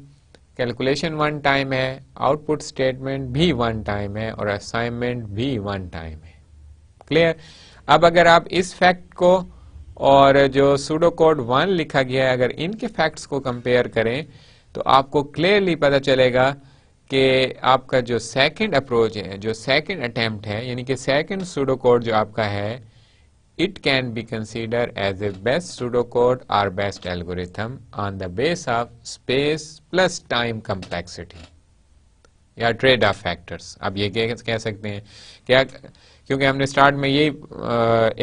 कैलकुलेशन 1 टाइम है, आउटपुट स्टेटमेंट भी 1 टाइम है और असाइनमेंट भी 1 टाइम है। क्लियर? अब अगर आप इस फैक्ट को और जो सूडो कोड 1 लिखा गया है, अगर इनके फैक्ट्स को कंपेयर करें तो आपको क्लियरली पता चलेगा कि आपका जो सेकंड अप्रोच है, जो सेकंड अटेम्प्ट है, यानी कि सेकंड सूडो कोड जो आपका है, it can be considered as a best pseudocode or best algorithm on the base of space plus time complexity या ट्रेड ऑफ फैक्टर्स। अब ये कह सकते हैं क्या, क्योंकि हमने स्टार्ट में यही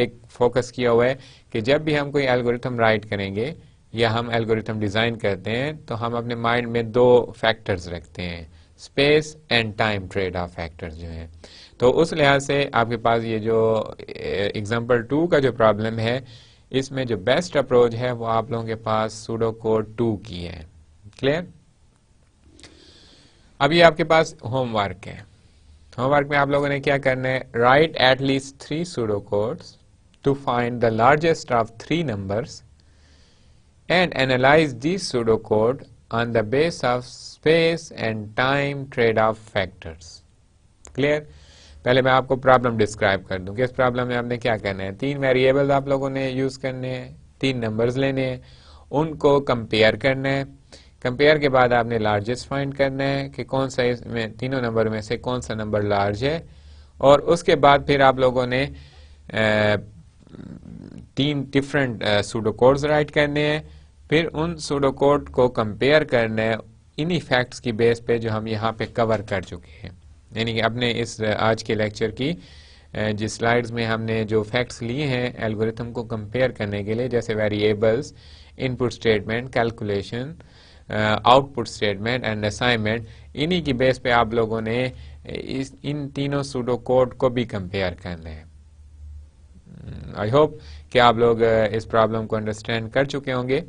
एक फोकस किया हुआ है कि जब भी हम कोई एल्गोरिथम राइट करेंगे या हम एल्गोरिथम डिज़ाइन करते हैं तो हम अपने माइंड में 2 फैक्टर्स रखते हैं, space and time trade off factors जो हैं। तो उस लिहाज से आपके पास ये जो एग्जांपल 2 का जो प्रॉब्लम है, इसमें जो बेस्ट अप्रोच है वो आप लोगों के पास सूडो कोड 2 की है। क्लियर? अब ये आपके पास होमवर्क है। होमवर्क में आप लोगों ने क्या करना है, write at least 3 pseudo codes to find the largest of 3 numbers and analyse this pseudo code on the base of space and time trade off factors. Clear? पहले मैं आपको प्रॉब्लम डिस्क्राइब कर दूं कि इस प्रॉब्लम में आपने क्या करना है। 3 वेरिएबल्स आप लोगों ने यूज करने हैं, 3 नंबर्स लेने हैं, उनको कंपेयर करना है। कंपेयर के बाद आपने लार्जेस्ट फाइंड करना है कि कौन सा इसमें तीनों नंबर में से कौन सा नंबर लार्ज है, और उसके बाद फिर आप लोगों ने 3 डिफरेंट सूडो कोड्स राइट करने हैं, फिर उन सूडो कोड को कंपेयर करना है इन्हीं फैक्ट्स की बेस पे जो हम यहाँ पे कवर कर चुके हैं। यानी कि अपने इस आज के लेक्चर की जिस स्लाइड्स में हमने जो फैक्ट्स लिए हैं एल्गोरिथम को कंपेयर करने के लिए, जैसे variables, input statement, calculation, output statement and assignment, इन्हीं की बेस पे आप लोगों ने इन तीनों सूडो कोड को भी कंपेयर करना है। आई होप कि आप लोग इस प्रॉब्लम को अंडरस्टैंड कर चुके होंगे।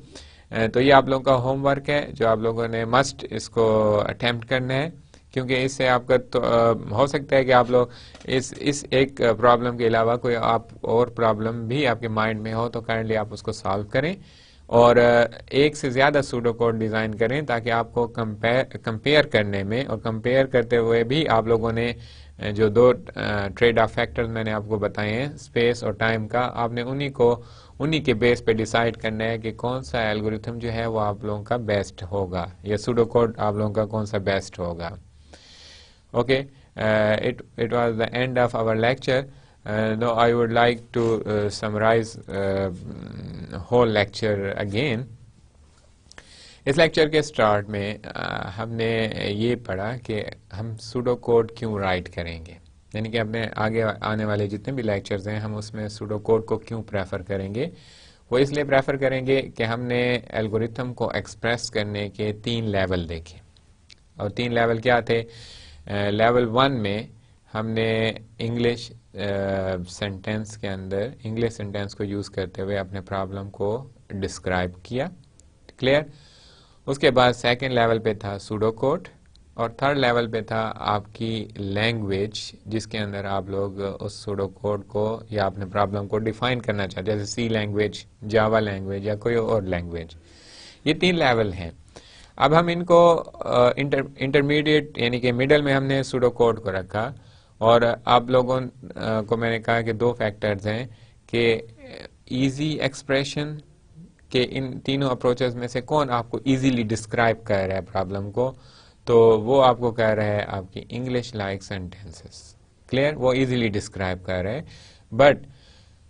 तो ये आप लोगों का होमवर्क है जो आप लोगों ने मस्ट इसको अटेम्प्ट करना है, क्योंकि इससे आपका तो हो सकता है कि आप लोग इस एक प्रॉब्लम के अलावा कोई आप और प्रॉब्लम भी आपके माइंड में हो तो काइंडली आप उसको सॉल्व करें और एक से ज़्यादा सूडो कोड डिज़ाइन करें, ताकि आपको कंपेयर करने में और कंपेयर करते हुए भी आप लोगों ने जो 2 ट्रेड ऑफ फैक्टर्स मैंने आपको बताए हैं, स्पेस और टाइम का, आपने उन्हीं के बेस पे डिसाइड करना है कि कौन सा एल्गोरिथम जो है वो आप लोगों का बेस्ट होगा, या सूडो कोड आप लोगों का कौन सा बेस्ट होगा। Okay, it was the end of our lecture. Now I would like to summarize whole lecture again. इस लेक्चर के स्टार्ट में हमने ये पढ़ा कि हम सूडो कोड क्यों राइट करेंगे, यानी कि अपने आगे आने वाले जितने भी लेक्चर्स हैं हम उसमें सूडो कोड को क्यों प्रेफर करेंगे। वो इसलिए प्रेफर करेंगे कि हमने एल्गोरिथम को एक्सप्रेस करने के 3 लेवल देखे, और 3 लेवल क्या थे। लेवल 1 में हमने इंग्लिश सेंटेंस के अंदर इंग्लिश सेंटेंस को यूज़ करते हुए अपने प्रॉब्लम को डिस्क्राइब किया। क्लियर? उसके बाद सेकंड लेवल पे था सूडो कोड, और थर्ड लेवल पे था आपकी लैंग्वेज, जिसके अंदर आप लोग उस सूडो कोड को या अपने प्रॉब्लम को डिफाइन करना चाहते हैं, जैसे सी लैंग्वेज, जावा लैंग्वेज या कोई और लैंग्वेज। ये 3 लेवल हैं। अब हम इनको इंटरमीडिएट यानी कि मिडल में हमने सूडो कोड को रखा, और आप लोगों को मैंने कहा कि 2 फैक्टर्स हैं कि इजी एक्सप्रेशन के इन तीनों अप्रोचेस में से कौन आपको इजीली डिस्क्राइब कर रहा है प्रॉब्लम को, तो वो आपको कह रहा है आपकी इंग्लिश लाइक सेंटेंसेस। क्लियर? वो इजीली डिस्क्राइब कर रहा है। बट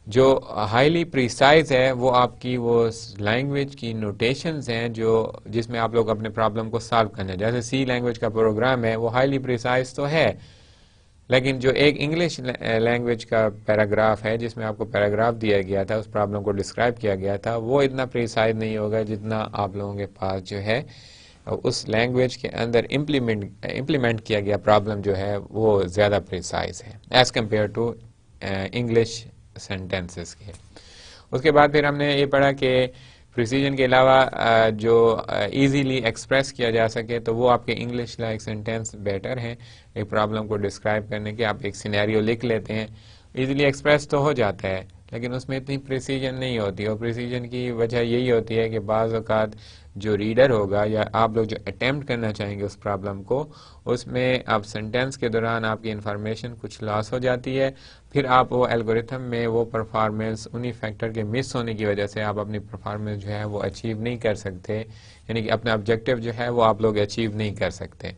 जो हाईली प्रिसाइज है वो आपकी वो लैंग्वेज की नोटेशंस हैं जो जिसमें आप लोग अपने प्रॉब्लम को सॉल्व करना है। जैसे सी लैंग्वेज का प्रोग्राम है वो हाईली प्रिसाइज तो है, लेकिन जो एक इंग्लिश लैंग्वेज का पैराग्राफ है जिसमें आपको पैराग्राफ दिया गया था, उस प्रॉब्लम को डिस्क्राइब किया गया था, वो इतना प्रिसाइज नहीं होगा जितना आप लोगों के पास जो है उस लैंग्वेज के अंदर इम्प्लीमेंट किया गया प्रॉब्लम जो है वो ज़्यादा प्रिसाइज है as compare to English sentences के। उसके बाद फिर हमने ये पढ़ा कि प्रिसीजन के अलावा जो इजीली एक्सप्रेस किया जा सके तो वो आपके इंग्लिश लाइक सेंटेंस बेटर हैं। एक प्रॉब्लम को डिस्क्राइब करने के आप एक सिनेरियो लिख लेते हैं, इजीली एक्सप्रेस तो हो जाता है, लेकिन उसमें इतनी प्रिसीजन नहीं होती। और प्रिसीजन की वजह यही होती है कि बाज़ औक़ात जो रीडर होगा या आप लोग जो अटेम्प्ट करना चाहेंगे उस प्रॉब्लम को, उसमें आप सेंटेंस के दौरान आपकी इंफॉर्मेशन कुछ लॉस हो जाती है, फिर आप वो एल्गोरिथम में वो परफॉर्मेंस उन्हीं फैक्टर के मिस होने की वजह से आप अपनी परफॉर्मेंस जो है वो अचीव नहीं कर सकते, यानी कि अपना ऑब्जेक्टिव जो है वो आप लोग अचीव नहीं कर सकते।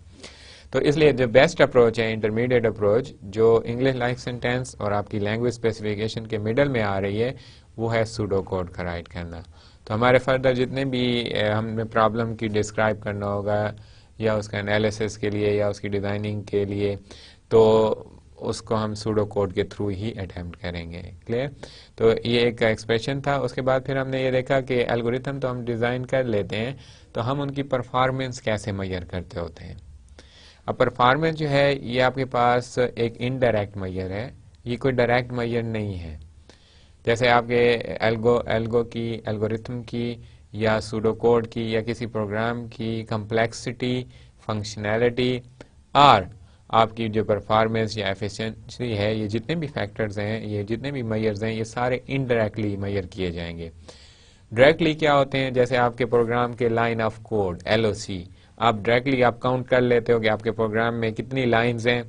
तो इसलिए जो बेस्ट अप्रोच है, इंटरमीडिएट अप्रोच, जो इंग्लिश लाइक सेंटेंस और आपकी लैंग्वेज स्पेसिफिकेशन के मिडल में आ रही है, वो है सूडो कोड का राइट करना। तो हमारे फर्दर जितने भी हमें प्रॉब्लम की डिस्क्राइब करना होगा या उसका एनालिसिस के लिए या उसकी डिज़ाइनिंग के लिए, तो उसको हम सूडो कोड के थ्रू ही अटेम्प्ट करेंगे। क्लियर? तो ये एक एक्सप्रेशन था। उसके बाद फिर हमने ये देखा कि एल्गोरिथम तो हम डिज़ाइन कर लेते हैं, तो हम उनकी परफॉर्मेंस कैसे मेजर करते होते हैं। अब परफॉर्मेंस जो है ये आपके पास एक इनडायरेक्ट मेजर है, ये कोई डायरेक्ट मेजर नहीं है। जैसे आपके एल्गोरिथम की या सूडो कोड की या किसी प्रोग्राम की कम्प्लेक्सिटी, फंक्शनैलिटी और आपकी जो परफॉर्मेंस या एफिशिएंसी है, ये जितने भी फैक्टर्स हैं, ये जितने भी मेजर्स हैं, ये सारे इनडायरेक्टली मेजर किए जाएंगे। डायरेक्टली क्या होते हैं? जैसे आपके प्रोग्राम के लाइन ऑफ कोड LOC, आप डायरेक्टली आप काउंट कर लेते हो कि आपके प्रोग्राम में कितनी लाइंस हैं।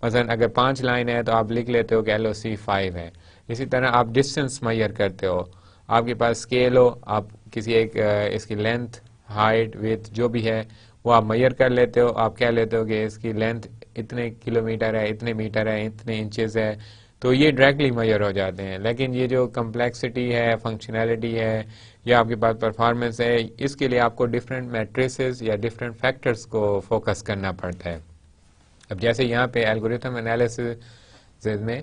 मसलन अगर 5 लाइन है तो आप लिख लेते हो कि LOC 5 है। इसी तरह आप डिस्टेंस मेजर करते हो, आपके पास स्केल हो, आप किसी एक इसकी लेंथ, हाइट, विड्थ जो भी है वो आप मेजर कर लेते हो। आप कह लेते हो कि इसकी लेंथ इतने किलोमीटर है, इतने मीटर है, इतने इंचेस है, तो ये डायरेक्टली मेजर हो जाते हैं। लेकिन ये जो कम्प्लेक्सिटी है, फंक्शनैलिटी है या आपके पास परफॉर्मेंस है, इसके लिए आपको डिफरेंट मैट्रिसेस या डिफरेंट फैक्टर्स को फोकस करना पड़ता है। अब जैसे यहाँ पे एल्गोरिथम एनालिसिस में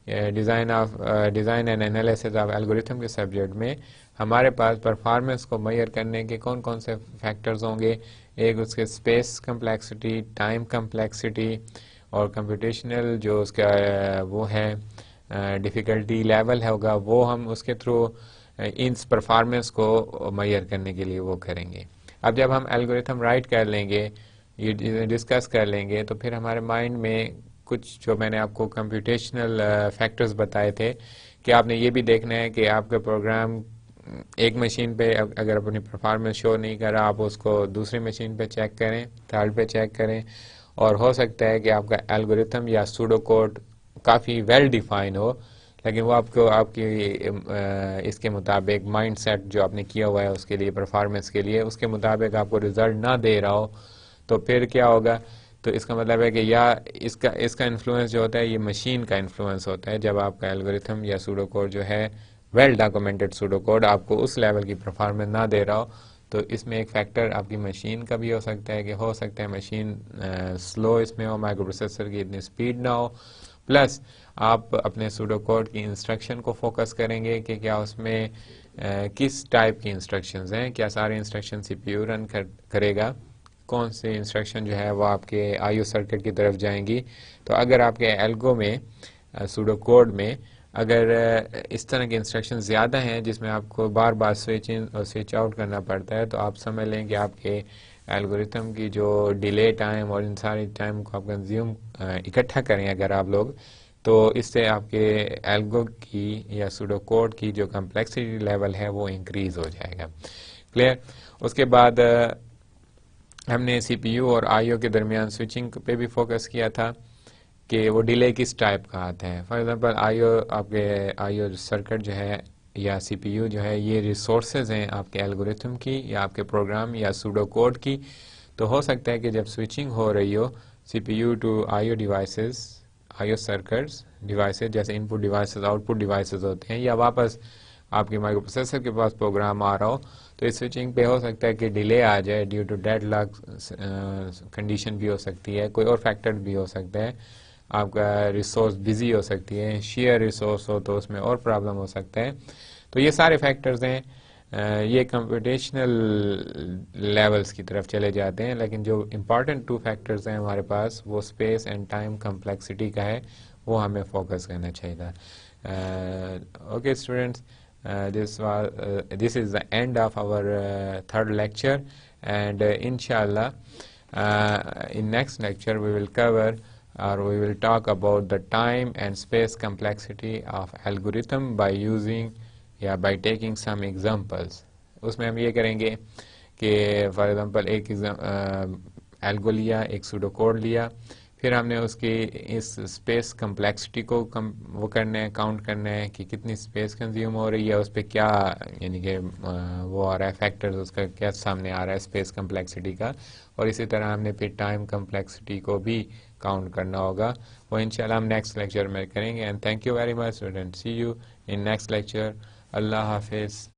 design and analysis of algorithm के सब्जेक्ट में हमारे पास परफॉर्मेंस को मेजर करने के कौन कौन से फैक्टर्स होंगे। एक उसके स्पेस कम्प्लेक्सिटी, टाइम कम्प्लेक्सिटी और कंप्यूटेशनल जो उसका वो है डिफ़िकल्टी लेवल होगा, वो हम उसके थ्रू इन परफॉर्मेंस को मेजर करने के लिए वो करेंगे। अब जब हम एल्गोरिथम राइट कर लेंगे, ये डिस्कस कर लेंगे, तो फिर हमारे माइंड में कुछ जो मैंने आपको कंप्यूटेशनल फैक्टर्स बताए थे कि आपने ये भी देखना है कि आपका प्रोग्राम एक मशीन पे अगर अपनी परफॉर्मेंस शो नहीं कर रहा, आप उसको दूसरी मशीन पे चेक करें, थर्ड पे चेक करें। और हो सकता है कि आपका एल्गोरिथम या सूडो कोड काफ़ी वेल डिफाइन हो, लेकिन वो आपको आपकी इसके मुताबिक माइंडसेट जो आपने किया हुआ है उसके लिए, परफॉर्मेंस के लिए, उसके मुताबिक आपको रिजल्ट ना दे रहा हो, तो फिर क्या होगा? तो इसका मतलब है कि या इसका इन्फ्लुएंस जो होता है ये मशीन का इन्फ्लुएंस होता है। जब आपका एल्गोरिथम या सूडो कोड जो है वेल डॉक्यूमेंटेड सूडो कोड आपको उस लेवल की परफॉर्मेंस ना दे रहा हो, तो इसमें एक फैक्टर आपकी मशीन का भी हो सकता है कि हो सकता है मशीन स्लो इसमें हो, माइक्रो प्रोसेसर की इतनी स्पीड ना हो। प्लस आप अपने सूडो कोड की इंस्ट्रक्शन को फोकस करेंगे कि क्या उसमें किस टाइप की इंस्ट्रक्शंस हैं, क्या सारे इंस्ट्रक्शन CPU रन करेगा, कौन से इंस्ट्रक्शन जो है वो आपके IO सर्किट की तरफ जाएंगी। तो अगर आपके एल्गो में सूडो कोड में अगर इस तरह के इंस्ट्रक्शन ज़्यादा हैं जिसमें आपको बार बार स्विच इन और स्विच आउट करना पड़ता है, तो आप समझ लें कि आपके एल्गोरिथम की जो डिले टाइम और इन सारी टाइम को आप कंज्यूम इकट्ठा करें अगर आप लोग, तो इससे आपके एल्गो की या सूडो कोड की जो कम्प्लेक्सिटी लेवल है वो इंक्रीज़ हो जाएगा। क्लियर? उसके बाद हमने CPU और IO के दरमियान स्विचिंग पे भी फोकस किया था कि वो डिले किस टाइप का आता है। फॉर एग्जांपल आपके IO सर्किट जो है या CPU जो है, ये रिसोर्सेज हैं आपके एल्गोरिथम की या आपके प्रोग्राम या सूडो कोड की। तो हो सकता है कि जब स्विचिंग हो रही हो CPU to IO devices, IO circuits devices जैसे इनपुट डिवाइसेस आउटपुट डिवाइसेस होते हैं, या वापस आपके माइक्रो प्रोसेसर के पास प्रोग्राम आ रहा हो, तो इस स्विचिंग पे हो सकता है कि डिले आ जाए ड्यू टू डेडलॉक कंडीशन भी हो सकती है, कोई और फैक्टर भी हो सकता है, आपका रिसोर्स बिजी हो सकती है, शेयर रिसोर्स हो तो उसमें और प्रॉब्लम हो सकता है। तो ये सारे फैक्टर्स हैं, ये कंप्यूटेशनल लेवल्स की तरफ चले जाते हैं, लेकिन जो इम्पॉर्टेंट 2 फैक्टर्स हैं हमारे पास वो स्पेस एंड टाइम कम्प्लेक्सिटी का है, वो हमें फोकस करना चाहिए। Okay students, this is the end of our third lecture, and inshallah in next lecture we will cover or we will talk about the time and space complexity of algorithm by using या by taking some examples. उसमें हम ये करेंगे कि फॉर एग्जांपल एक एल्गो लिया, एक सूडो कोड लिया, फिर हमने उसकी इस स्पेस कम्प्लेक्सिटी को वो करना है, काउंट करना है कि कितनी स्पेस कंज्यूम हो रही है, उस पर क्या यानी कि वो आ रहा है फैक्टर्स, उसका क्या सामने आ रहा है स्पेस कम्प्लेक्सिटी का, और इसी तरह हमने फिर टाइम कम्प्लेक्सिटी को भी काउंट करना होगा. वो इंशाल्लाह हम नेक्स्ट लेक्चर में करेंगे. And thank you very much student. See you in next lecture. अल्लाह हाफिज़.